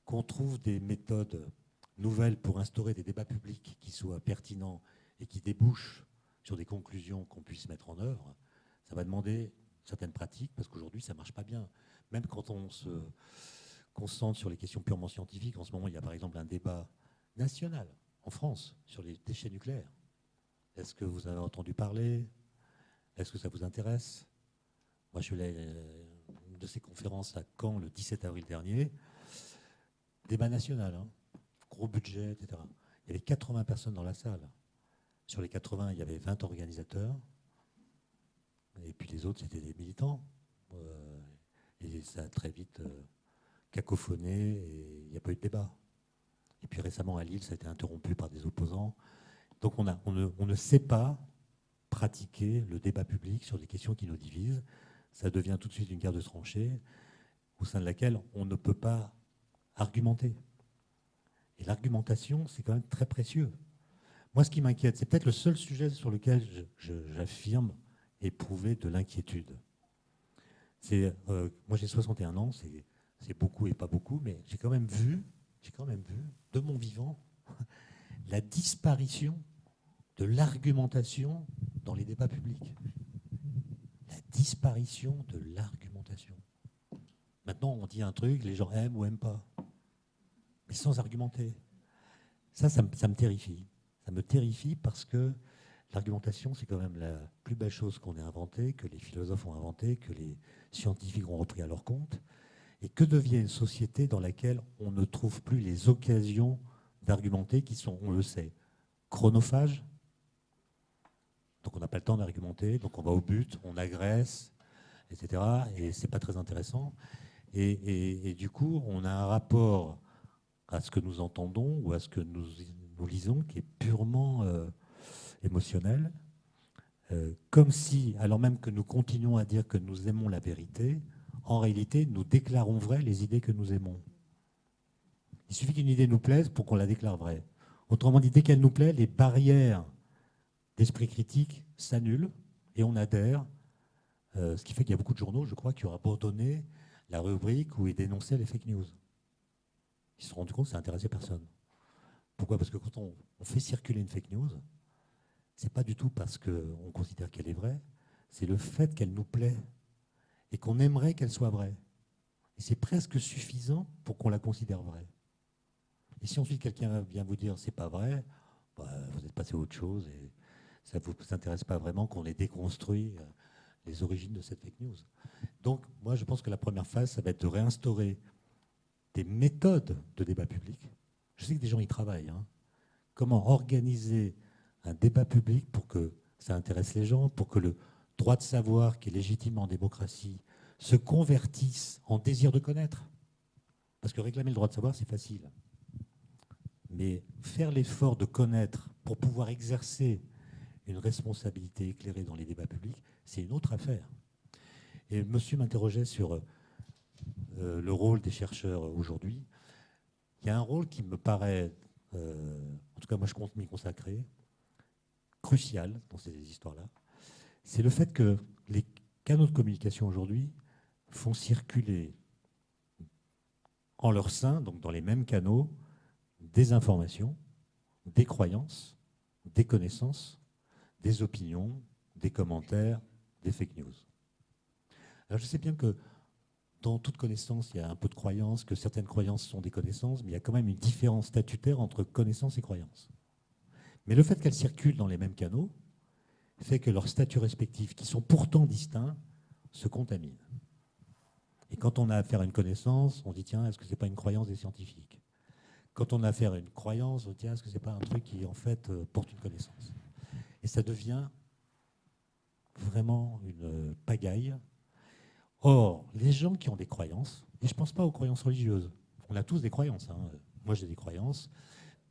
qu'on trouve des méthodes nouvelles pour instaurer des débats publics qui soient pertinents et qui débouchent sur des conclusions qu'on puisse mettre en œuvre, ça va demander certaines pratiques, parce qu'aujourd'hui, ça ne marche pas bien. Même quand on se concentre sur les questions purement scientifiques, en ce moment, il y a par exemple un débat national en France sur les déchets nucléaires. Est-ce que vous avez entendu parler? Est-ce que ça vous intéresse? Moi, je suis allé à une de ces conférences à Caen le 17 avril dernier. Débat national, hein, gros budget, etc. Il y avait 80 personnes dans la salle. Sur les 80, il y avait 20 organisateurs. Et puis les autres, c'était des militants. Et ça a très vite cacophoné et il n'y a pas eu de débat. Et puis récemment à Lille, ça a été interrompu par des opposants. Donc on ne sait pas pratiquer le débat public sur des questions qui nous divisent. Ça devient tout de suite une guerre de tranchées au sein de laquelle on ne peut pas argumenter. Et l'argumentation, c'est quand même très précieux. Moi, ce qui m'inquiète, c'est peut-être le seul sujet sur lequel j'affirme éprouver de l'inquiétude. Moi, j'ai 61 ans, c'est beaucoup et pas beaucoup, mais j'ai quand même vu, de mon vivant, la disparition de l'argumentation dans les débats publics. La disparition de l'argumentation. Maintenant, on dit un truc, les gens aiment ou aiment pas, mais sans argumenter. Ça me terrifie. Ça me terrifie parce que l'argumentation, c'est quand même la plus belle chose qu'on ait inventée, que les philosophes ont inventée, que les scientifiques ont repris à leur compte. Et que devient une société dans laquelle on ne trouve plus les occasions d'argumenter qui sont, on le sait, chronophages. Donc on n'a pas le temps d'argumenter, donc on va au but, on agresse, etc. Et c'est pas très intéressant. Et du coup, on a un rapport à ce que nous entendons ou à ce que nous lisons qui est purement émotionnel. Comme si, alors même que nous continuons à dire que nous aimons la vérité, en réalité, nous déclarons vraies les idées que nous aimons. Il suffit qu'une idée nous plaise pour qu'on la déclare vraie. Autrement dit, dès qu'elle nous plaît, les barrières d'esprit critique s'annulent et on adhère. Ce qui fait qu'il y a beaucoup de journaux, je crois, qui ont abandonné la rubrique où ils dénonçaient les fake news. Ils se sont rendus compte que ça n'intéressait personne. Pourquoi ? Parce que quand on fait circuler une fake news, c'est pas du tout parce qu'on considère qu'elle est vraie, c'est le fait qu'elle nous plaît et qu'on aimerait qu'elle soit vraie. Et c'est presque suffisant pour qu'on la considère vraie. Et si ensuite quelqu'un vient vous dire c'est pas vrai, bah, vous êtes passé à autre chose et ça ne vous intéresse pas vraiment qu'on ait déconstruit les origines de cette fake news. Donc moi je pense que la première phase, ça va être de réinstaurer des méthodes de débat public. Je sais que des gens y travaillent. Hein. Comment organiser un débat public pour que ça intéresse les gens, pour que le droit de savoir qui est légitime en démocratie se convertisse en désir de connaître. Parce que réclamer le droit de savoir, c'est facile. Mais faire l'effort de connaître pour pouvoir exercer une responsabilité éclairée dans les débats publics, c'est une autre affaire. Et monsieur m'interrogeait sur le rôle des chercheurs aujourd'hui. Il y a un rôle qui me paraît, en tout cas moi je compte m'y consacrer, crucial dans ces histoires-là. C'est le fait que les canaux de communication aujourd'hui font circuler en leur sein, donc dans les mêmes canaux, des informations, des croyances, des connaissances, des opinions, des commentaires, des fake news. Alors je sais bien que dans toute connaissance, il y a un peu de croyances, que certaines croyances sont des connaissances, mais il y a quand même une différence statutaire entre connaissances et croyances. Mais le fait qu'elles circulent dans les mêmes canaux fait que leurs statuts respectifs, qui sont pourtant distincts, se contaminent. Et quand on a affaire à une connaissance, on dit tiens, est-ce que ce n'est pas une croyance des scientifiques ? Quand on a affaire à une croyance, on dit tiens, est-ce que ce n'est pas un truc qui en fait porte une connaissance ? Et ça devient vraiment une pagaille. Or, les gens qui ont des croyances, et je ne pense pas aux croyances religieuses, on a tous des croyances, hein. Moi j'ai des croyances,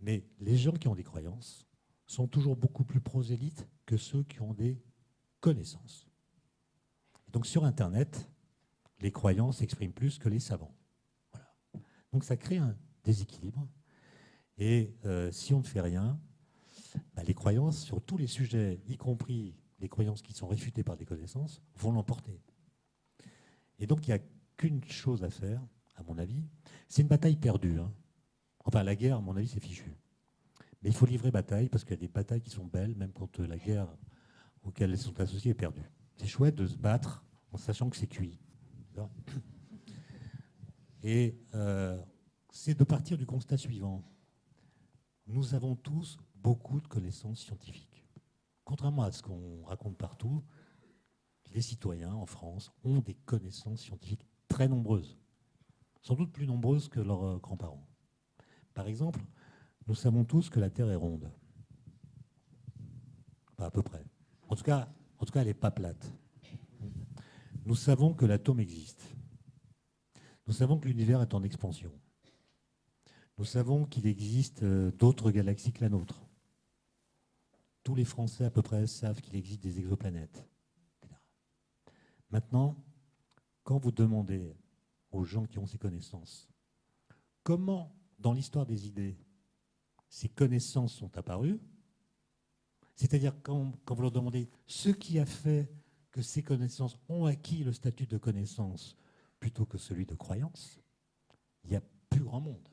mais les gens qui ont des croyances sont toujours beaucoup plus prosélytes que ceux qui ont des connaissances. Et donc sur Internet, les croyances s'expriment plus que les savants. Voilà. Donc ça crée un déséquilibre. Et si on ne fait rien, bah, les croyances sur tous les sujets, y compris les croyances qui sont réfutées par des connaissances, vont l'emporter. Et donc il n'y a qu'une chose à faire, à mon avis, c'est une bataille perdue. Hein. Enfin, la guerre, à mon avis, c'est fichu. Mais il faut livrer bataille, parce qu'il y a des batailles qui sont belles, même quand la guerre auxquelles elles sont associées est perdue. C'est chouette de se battre en sachant que c'est cuit. Et c'est de partir du constat suivant. Nous avons tous beaucoup de connaissances scientifiques. Contrairement à ce qu'on raconte partout, les citoyens en France ont des connaissances scientifiques très nombreuses, sans doute plus nombreuses que leurs grands-parents. Par exemple, nous savons tous que la Terre est ronde. Enfin, à peu près. En tout cas, elle n'est pas plate. Nous savons que l'atome existe. Nous savons que l'univers est en expansion. Nous savons qu'il existe d'autres galaxies que la nôtre. Tous les Français à peu près savent qu'il existe des exoplanètes. Maintenant, quand vous demandez aux gens qui ont ces connaissances comment, dans l'histoire des idées, ces connaissances sont apparues, c'est-à-dire quand vous leur demandez ce qui a fait que ces connaissances ont acquis le statut de connaissance plutôt que celui de croyance, il n'y a plus grand monde.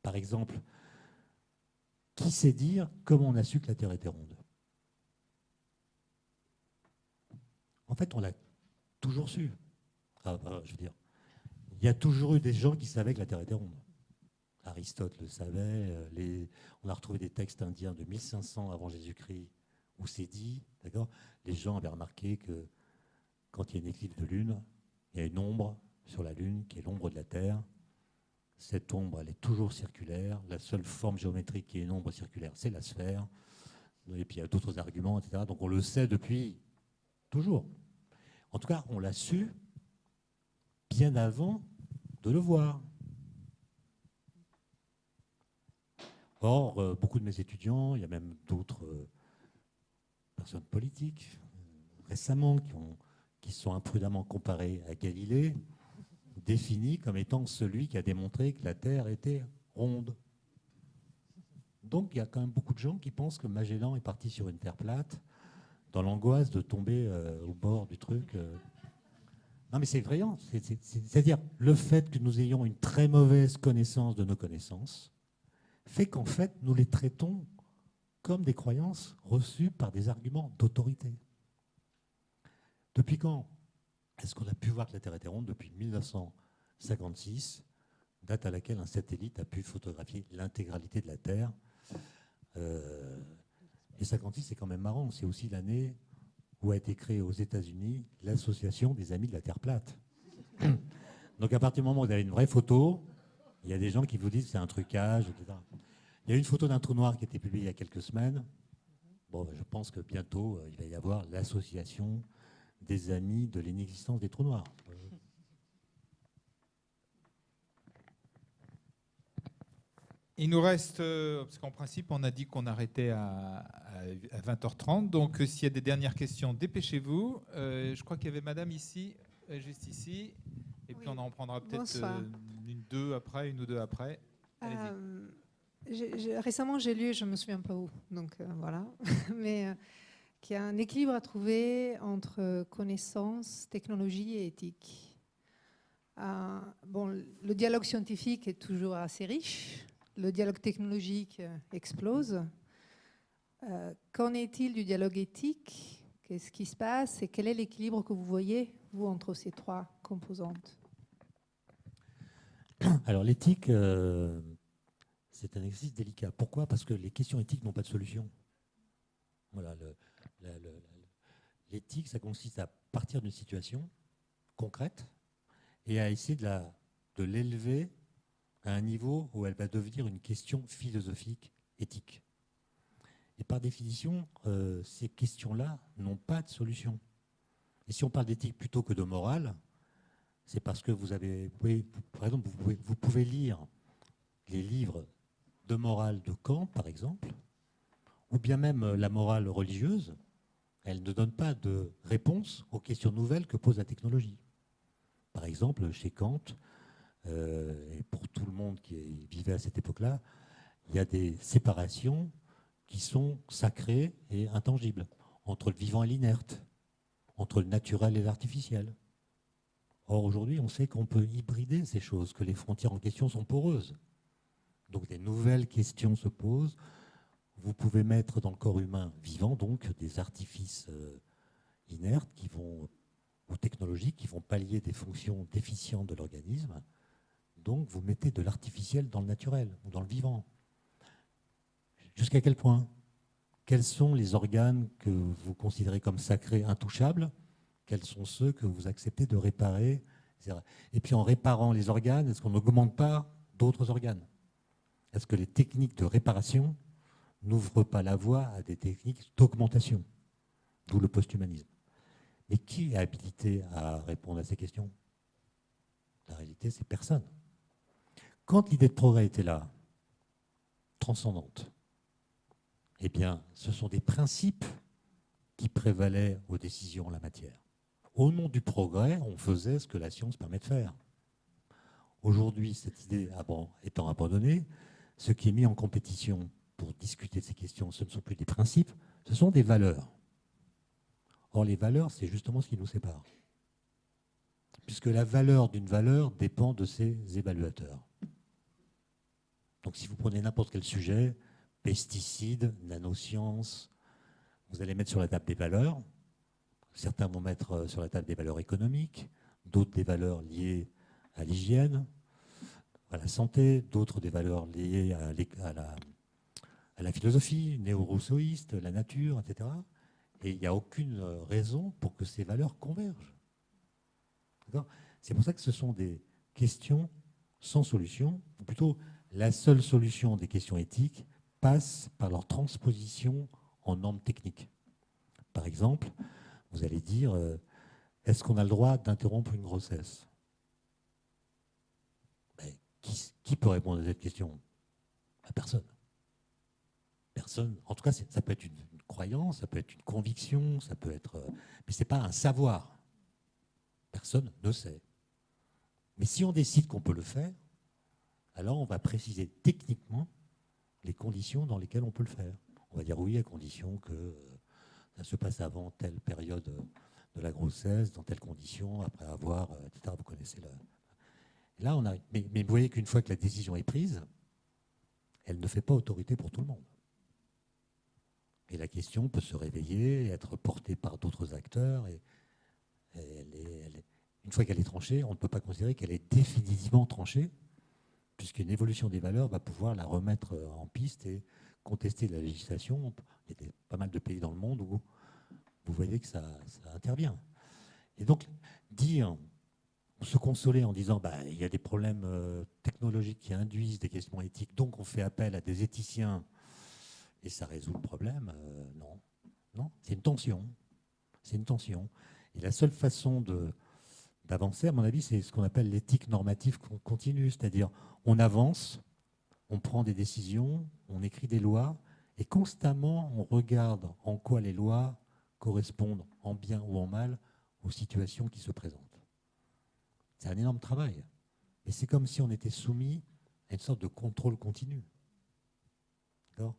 Par exemple, qui sait dire comment on a su que la Terre était ronde? En fait, on l'a toujours su. Je veux dire, il y a toujours eu des gens qui savaient que la Terre était ronde. Aristote le savait. On a retrouvé des textes indiens de 1500 avant Jésus-Christ où c'est dit, d'accord, les gens avaient remarqué que quand il y a une éclipse de lune, il y a une ombre sur la lune qui est l'ombre de la Terre. Cette ombre, elle est toujours circulaire. La seule forme géométrique qui est une ombre circulaire, c'est la sphère. Et puis il y a d'autres arguments, etc. Donc on le sait depuis toujours. En tout cas, on l'a su bien avant de le voir. Or, beaucoup de mes étudiants, il y a même d'autres personnes politiques récemment qui sont imprudemment comparés à Galilée, défini comme étant celui qui a démontré que la Terre était ronde. Donc il y a quand même beaucoup de gens qui pensent que Magellan est parti sur une Terre plate, dans l'angoisse de tomber au bord du truc. Non mais c'est effrayant. C'est-à-dire le fait que nous ayons une très mauvaise connaissance de nos connaissances fait qu'en fait nous les traitons comme des croyances reçues par des arguments d'autorité. Depuis quand est-ce qu'on a pu voir que la Terre était ronde? Depuis 1956, date à laquelle un satellite a pu photographier l'intégralité de la Terre. Et 56, c'est quand même marrant. C'est aussi l'année où a été créée aux États-Unis l'Association des Amis de la Terre plate. Donc à partir du moment où vous avez une vraie photo, il y a des gens qui vous disent que c'est un trucage, etc. Il y a une photo d'un trou noir qui a été publiée il y a quelques semaines. Bon, je pense que bientôt, il va y avoir l'Association des Amis de l'inexistence des trous noirs. Il nous reste, parce qu'en principe, on a dit qu'on arrêtait à 20h30. Donc, s'il y a des dernières questions, dépêchez-vous. Je crois qu'il y avait madame ici, juste ici. Et puis, on en prendra peut-être une ou deux après. Récemment, j'ai lu, je ne me souviens pas où, donc voilà, mais qu'il y a un équilibre à trouver entre connaissance, technologie et éthique. Le dialogue scientifique est toujours assez riche. Le dialogue technologique explose. Qu'en est-il du dialogue éthique? Qu'est-ce qui se passe et quel est l'équilibre que vous voyez, vous, entre ces trois composantes? Alors l'éthique, c'est un exercice délicat. Pourquoi? Parce que les questions éthiques n'ont pas de solution. Voilà, l'éthique, ça consiste à partir d'une situation concrète et à essayer de l'élever à un niveau où elle va devenir une question philosophique, éthique. Et par définition, ces questions-là n'ont pas de solution. Et si on parle d'éthique plutôt que de morale, c'est parce que par exemple, vous pouvez lire les livres de morale de Kant, par exemple, ou bien même la morale religieuse. Elle ne donne pas de réponse aux questions nouvelles que pose la technologie. Par exemple, chez Kant, et pour tout le monde qui vivait à cette époque-là, il y a des séparations qui sont sacrées et intangibles, entre le vivant et l'inerte, entre le naturel et l'artificiel. Or, aujourd'hui, on sait qu'on peut hybrider ces choses, que les frontières en question sont poreuses. Donc, des nouvelles questions se posent. Vous pouvez mettre dans le corps humain vivant, donc, des artifices inertes ou technologiques qui vont pallier des fonctions déficientes de l'organisme. Donc, vous mettez de l'artificiel dans le naturel ou dans le vivant. Jusqu'à quel point? Quels sont les organes que vous considérez comme sacrés, intouchables? Quels sont ceux que vous acceptez de réparer, etc. Et puis, en réparant les organes, est-ce qu'on n'augmente pas d'autres organes? Est-ce que les techniques de réparation n'ouvrent pas la voie à des techniques d'augmentation? D'où le post-humanisme. Mais qui est habilité à répondre à ces questions? La réalité, c'est personne. Quand l'idée de progrès était là, transcendante, eh bien, ce sont des principes qui prévalaient aux décisions en la matière. Au nom du progrès, on faisait ce que la science permet de faire. Aujourd'hui, cette idée étant abandonnée, ce qui est mis en compétition pour discuter de ces questions, ce ne sont plus des principes, ce sont des valeurs. Or, les valeurs, c'est justement ce qui nous sépare. Puisque la valeur d'une valeur dépend de ses évaluateurs. Donc, si vous prenez n'importe quel sujet, pesticides, nanosciences, vous allez mettre sur la table des valeurs. Certains vont mettre sur la table des valeurs économiques, d'autres des valeurs liées à l'hygiène, à la santé, d'autres des valeurs liées à la philosophie néo-rousseauiste, la nature, etc. Et il n'y a aucune raison pour que ces valeurs convergent. C'est pour ça que ce sont des questions sans solution, ou plutôt la seule solution des questions éthiques passe par leur transposition en normes techniques. Par exemple, vous allez dire, est-ce qu'on a le droit d'interrompre une grossesse? Qui peut répondre à cette question? Personne. Personne. En tout cas, ça peut être une croyance, ça peut être une conviction, ça peut être... mais ce n'est pas un savoir. Personne ne sait. Mais si on décide qu'on peut le faire, alors on va préciser techniquement les conditions dans lesquelles on peut le faire. On va dire oui, à condition que ça se passe avant telle période de la grossesse, dans telles conditions, après avoir, etc. Vous connaissez le... Là, on arrive. Mais vous voyez qu'une fois que la décision est prise, elle ne fait pas autorité pour tout le monde. Et la question peut se réveiller, être portée par d'autres acteurs. Et une fois qu'elle est tranchée, on ne peut pas considérer qu'elle est définitivement tranchée, puisqu'une évolution des valeurs va pouvoir la remettre en piste et contester la législation. Il y a pas mal de pays dans le monde où vous voyez que ça intervient. Et donc, se consoler en disant il y a des problèmes technologiques qui induisent des questions éthiques, donc on fait appel à des éthiciens et ça résout le problème, non, c'est une tension. C'est une tension. Et la seule façon d'avancer, à mon avis, c'est ce qu'on appelle l'éthique normative continue, c'est-à-dire on avance, on prend des décisions, on écrit des lois, et constamment on regarde en quoi les lois correspondent, en bien ou en mal, aux situations qui se présentent. C'est un énorme travail. Et c'est comme si on était soumis à une sorte de contrôle continu. D'accord ?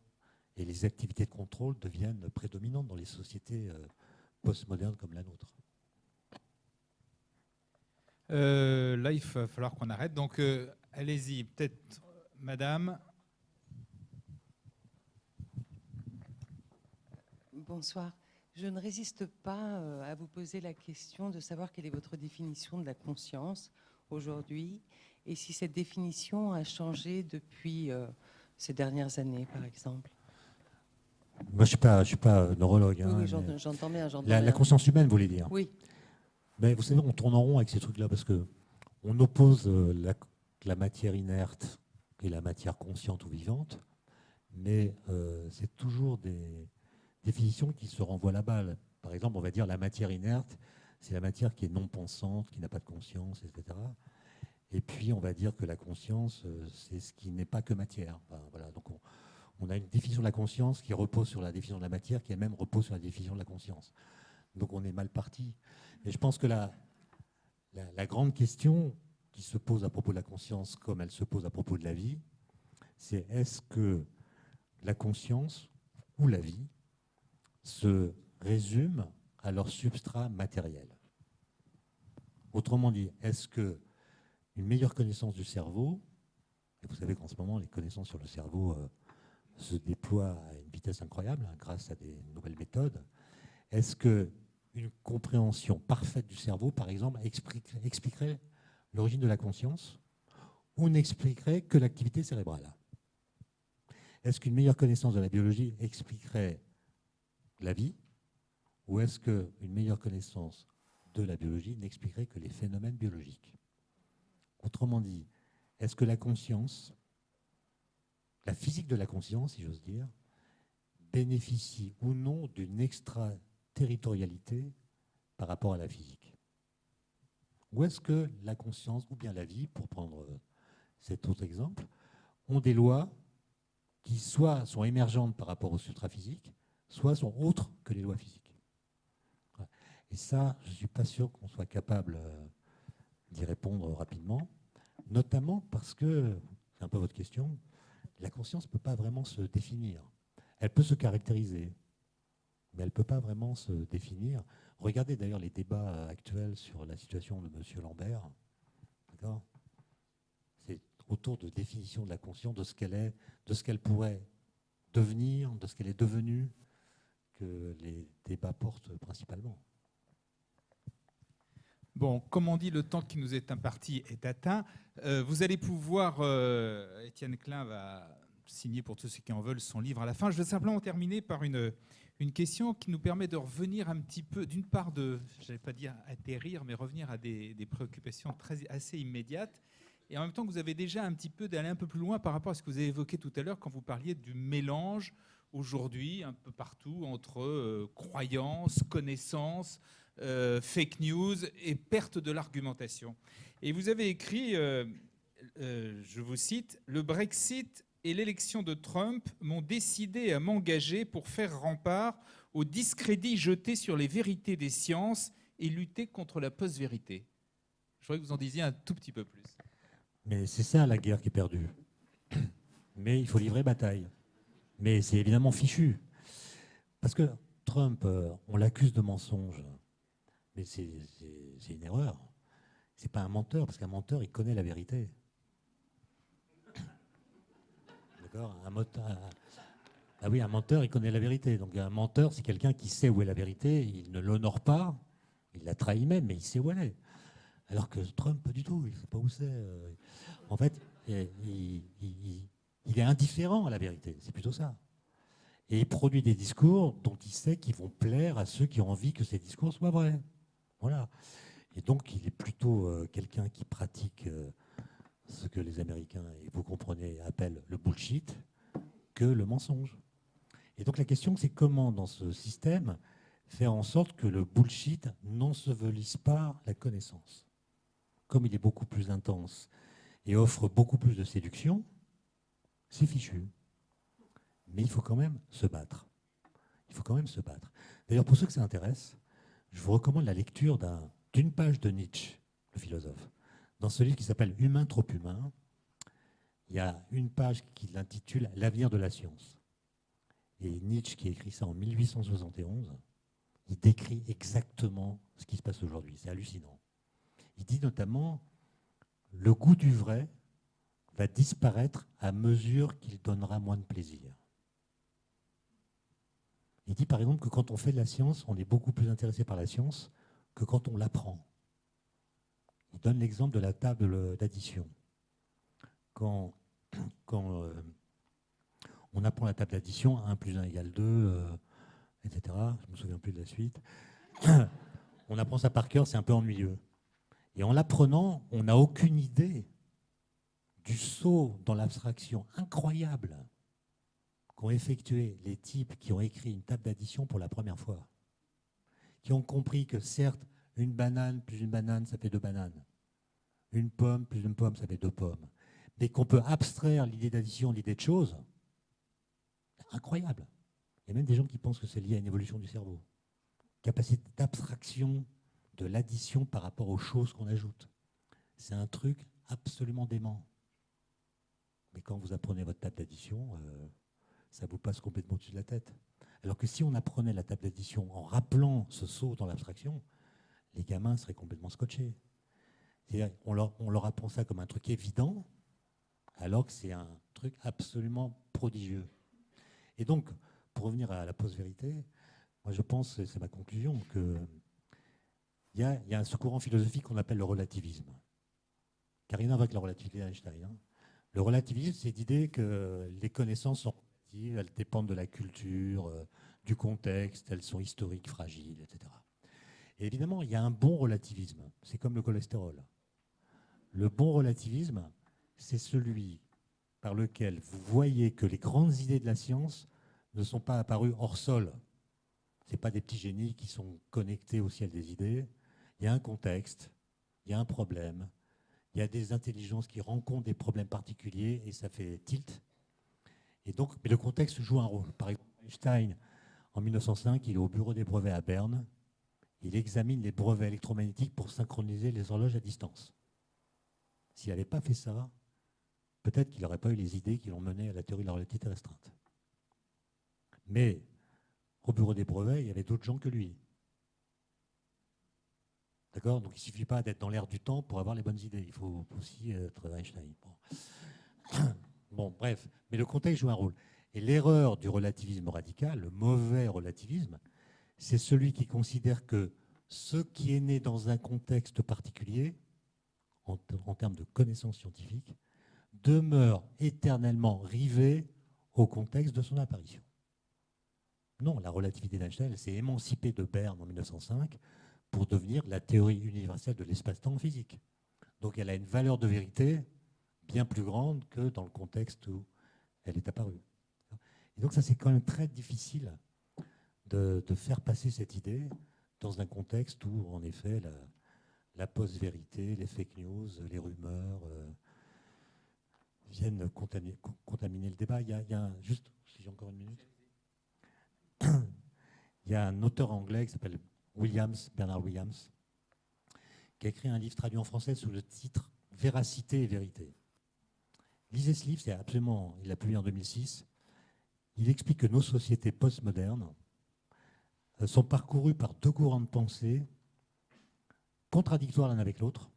Et les activités de contrôle deviennent prédominantes dans les sociétés postmodernes comme la nôtre. Là, il va falloir qu'on arrête. Donc, allez-y, peut-être, madame. Bonsoir. Je ne résiste pas à vous poser la question de savoir quelle est votre définition de la conscience aujourd'hui et si cette définition a changé depuis ces dernières années, par exemple. Moi, je suis pas neurologue. Oui, j'entends bien. La conscience humaine, vous voulez dire? Oui. Mais vous savez, on tourne en rond avec ces trucs-là parce qu'on oppose la matière inerte et la matière consciente ou vivante, mais c'est toujours des définitions qui se renvoient la balle. Par exemple, on va dire la matière inerte, c'est la matière qui est non pensante, qui n'a pas de conscience, etc. Et puis, on va dire que la conscience, c'est ce qui n'est pas que matière. Enfin, voilà. Donc, on a une définition de la conscience qui repose sur la définition de la matière, qui elle-même repose sur la définition de la conscience. Donc, on est mal parti. Mais je pense que la grande question qui se pose à propos de la conscience, comme elle se pose à propos de la vie, c'est est-ce que la conscience ou la vie se résume à leur substrat matériel? Autrement dit, est-ce qu'une meilleure connaissance du cerveau, et vous savez qu'en ce moment, les connaissances sur le cerveau se déploient à une vitesse incroyable grâce à des nouvelles méthodes, est-ce qu'une compréhension parfaite du cerveau, par exemple, expliquerait l'origine de la conscience ou n'expliquerait que l'activité cérébrale? Est-ce qu'une meilleure connaissance de la biologie expliquerait la vie, ou est-ce qu'une meilleure connaissance de la biologie n'expliquerait que les phénomènes biologiques? Autrement dit, est-ce que la conscience, la physique de la conscience, si j'ose dire, bénéficie ou non d'une extraterritorialité par rapport à la physique? Ou est-ce que la conscience, ou bien la vie, pour prendre cet autre exemple, ont des lois qui soit sont émergentes par rapport au substrat physique, soit sont autres que les lois physiques? Et ça, je ne suis pas sûr qu'on soit capable d'y répondre rapidement. Notamment parce que, c'est un peu votre question, la conscience ne peut pas vraiment se définir. Elle peut se caractériser, mais elle ne peut pas vraiment se définir. Regardez d'ailleurs les débats actuels sur la situation de M. Lambert. D'accord ? C'est autour de définition de la conscience, de ce qu'elle est, de ce qu'elle pourrait devenir, de ce qu'elle est devenue, que les débats portent principalement. Bon, comme on dit, le temps qui nous est imparti est atteint. Vous allez pouvoir, Étienne Klein va signer pour tous ceux qui en veulent son livre à la fin. Je vais simplement terminer par une question qui nous permet de revenir un petit peu, d'une part, je n'allais pas dire atterrir, mais revenir à des préoccupations assez immédiates. Et en même temps, que vous avez déjà un petit peu d'aller un peu plus loin par rapport à ce que vous avez évoqué tout à l'heure quand vous parliez du mélange aujourd'hui un peu partout entre croyances, connaissances, fake news et perte de l'argumentation. Et vous avez écrit, je vous cite, « Le Brexit et l'élection de Trump m'ont décidé à m'engager pour faire rempart au discrédit jeté sur les vérités des sciences et lutter contre la post-vérité ». Je voudrais que vous en disiez un tout petit peu plus. Mais c'est ça la guerre qui est perdue. Mais il faut livrer bataille. Mais c'est évidemment fichu. Parce que Trump, on l'accuse de mensonge. Mais c'est une erreur. C'est pas un menteur, parce qu'un menteur, il connaît la vérité. D'accord ? Ah oui, un menteur, il connaît la vérité. Donc un menteur, c'est quelqu'un qui sait où est la vérité. Il ne l'honore pas. Il la trahit même, mais il sait où elle est. Alors que Trump, pas du tout. Il ne sait pas où c'est. En fait, il est indifférent à la vérité. C'est plutôt ça. Et il produit des discours dont il sait qu'ils vont plaire à ceux qui ont envie que ces discours soient vrais. Voilà. Et donc, il est plutôt quelqu'un qui pratique ce que les Américains, et vous comprenez, appellent le bullshit, que le mensonge. Et donc, la question, c'est comment, dans ce système, faire en sorte que le bullshit n'ensevelisse pas la connaissance. Comme il est beaucoup plus intense et offre beaucoup plus de séduction, c'est fichu. Mais il faut quand même se battre. Il faut quand même se battre. D'ailleurs, pour ceux que ça intéresse, je vous recommande la lecture d'une page de Nietzsche, le philosophe. Dans ce livre qui s'appelle « Humain trop humain », il y a une page qui l'intitule « L'avenir de la science ». Et Nietzsche, qui a écrit ça en 1871, il décrit exactement ce qui se passe aujourd'hui. C'est hallucinant. Il dit notamment « Le goût du vrai va disparaître à mesure qu'il donnera moins de plaisir ». Il dit par exemple que quand on fait de la science, on est beaucoup plus intéressé par la science que quand on l'apprend. Il donne l'exemple de la table d'addition. Quand on apprend la table d'addition, 1 plus 1 égale 2, etc. Je ne me souviens plus de la suite. On apprend ça par cœur, c'est un peu ennuyeux. Et en l'apprenant, on n'a aucune idée du saut dans l'abstraction incroyable qu'ont effectué les types qui ont écrit une table d'addition pour la première fois, qui ont compris que certes, une banane plus une banane, ça fait 2 bananes. Une pomme plus une pomme, ça fait 2 pommes. Mais qu'on peut abstraire l'idée d'addition de l'idée de chose, c'est incroyable. Il y a même des gens qui pensent que c'est lié à une évolution du cerveau. Capacité d'abstraction de l'addition par rapport aux choses qu'on ajoute. C'est un truc absolument dément. Mais quand vous apprenez votre table d'addition, ça vous passe complètement au-dessus de la tête. Alors que si on apprenait la table d'addition en rappelant ce saut dans l'abstraction, les gamins seraient complètement scotchés. C'est-à-dire, on leur apprend ça comme un truc évident, alors que c'est un truc absolument prodigieux. Et donc, pour revenir à la post-vérité, moi je pense, et c'est ma conclusion, qu'il y a ce courant philosophique qu'on appelle le relativisme, qui n'a rien à voir avec la relativité d'Einstein. Hein. Le relativisme, c'est l'idée que les connaissances sont relatives, elles dépendent de la culture, du contexte, elles sont historiques, fragiles, etc. Et évidemment, il y a un bon relativisme. C'est comme le cholestérol. Le bon relativisme, c'est celui par lequel vous voyez que les grandes idées de la science ne sont pas apparues hors sol. Ce n'est pas des petits génies qui sont connectés au ciel des idées. Il y a un contexte, il y a un problème, il y a des intelligences qui rencontrent des problèmes particuliers et ça fait tilt. Et donc, mais le contexte joue un rôle. Par exemple, Einstein, en 1905, il est au bureau des brevets à Berne. Il examine les brevets électromagnétiques pour synchroniser les horloges à distance. S'il n'avait pas fait ça, peut-être qu'il n'aurait pas eu les idées qui l'ont mené à la théorie de la relativité restreinte. Mais au bureau des brevets, il y avait d'autres gens que lui. D'accord? Donc il ne suffit pas d'être dans l'air du temps pour avoir les bonnes idées. Il faut aussi être Einstein. Bon, bref. Mais le contexte joue un rôle. Et l'erreur du relativisme radical, le mauvais relativisme, c'est celui qui considère que ce qui est né dans un contexte particulier, en termes de connaissances scientifiques, demeure éternellement rivé au contexte de son apparition. Non, la relativité d'Einstein s'est émancipée de Berne en 1905 pour devenir la théorie universelle de l'espace-temps en physique. Donc elle a une valeur de vérité bien plus grande que dans le contexte où elle est apparue. Et donc ça, c'est quand même très difficile de faire passer cette idée dans un contexte où, en effet, la post-vérité, les fake news, les rumeurs viennent contaminer le débat. Il y a juste, si j'ai encore une minute, il y a un auteur anglais qui s'appelle Bernard Williams, qui a écrit un livre traduit en français sous le titre « Véracité et vérité ». Lisez ce livre, c'est absolument, il l'a publié en 2006. Il explique que nos sociétés postmodernes sont parcourues par deux courants de pensée contradictoires l'un avec l'autre,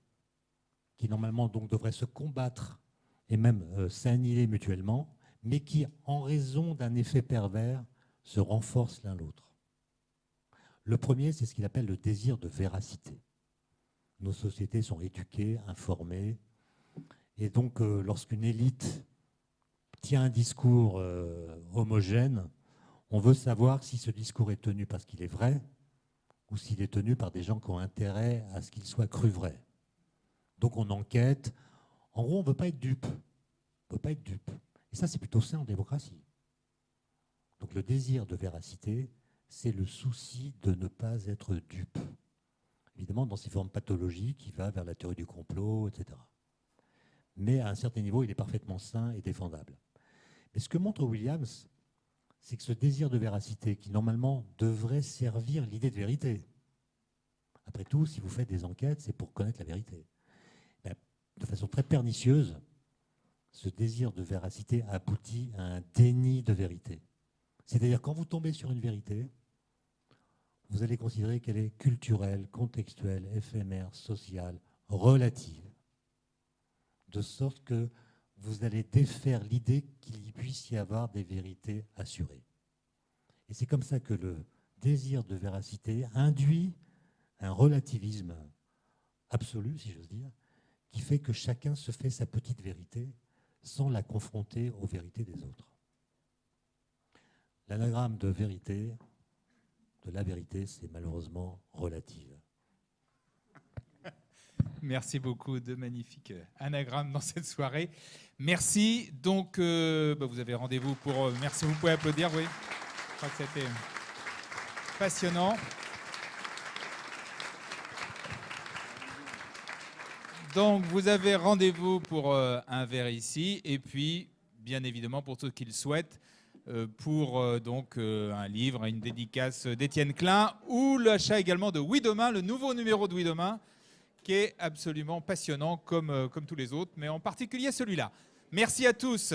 qui normalement donc devraient se combattre et même s'annihiler mutuellement, mais qui, en raison d'un effet pervers, se renforcent l'un l'autre. Le premier, c'est ce qu'il appelle le désir de véracité. Nos sociétés sont éduquées, informées, et donc lorsqu'une élite tient un discours homogène, on veut savoir si ce discours est tenu parce qu'il est vrai ou s'il est tenu par des gens qui ont intérêt à ce qu'il soit cru vrai. Donc on enquête. En gros, on ne veut pas être dupe. On ne veut pas être dupe. Et ça, c'est plutôt sain en démocratie. Donc le désir de véracité, c'est le souci de ne pas être dupe. Évidemment, dans ses formes pathologiques, qui va vers la théorie du complot, etc. Mais à un certain niveau, il est parfaitement sain et défendable. Mais ce que montre Williams, c'est que ce désir de véracité, qui normalement devrait servir l'idée de vérité. Après tout, si vous faites des enquêtes, c'est pour connaître la vérité. Mais de façon très pernicieuse, ce désir de véracité aboutit à un déni de vérité. C'est-à-dire, quand vous tombez sur une vérité, vous allez considérer qu'elle est culturelle, contextuelle, éphémère, sociale, relative. De sorte que vous allez défaire l'idée qu'il puisse y avoir des vérités assurées. Et c'est comme ça que le désir de véracité induit un relativisme absolu, si j'ose dire, qui fait que chacun se fait sa petite vérité sans la confronter aux vérités des autres. L'anagramme de vérité, de la vérité, c'est malheureusement relative. Merci beaucoup, de magnifiques anagrammes dans cette soirée. Merci. Donc, vous avez rendez-vous pour... merci, vous pouvez applaudir, oui. Je crois que c'était passionnant. Donc, vous avez rendez-vous pour un verre ici. Et puis, bien évidemment, pour ceux qui le souhaitent, pour un livre, une dédicace d'Étienne Klein ou l'achat également de Oui Demain, le nouveau numéro de Oui Demain, qui est absolument passionnant comme tous les autres, mais en particulier celui-là. Merci à tous.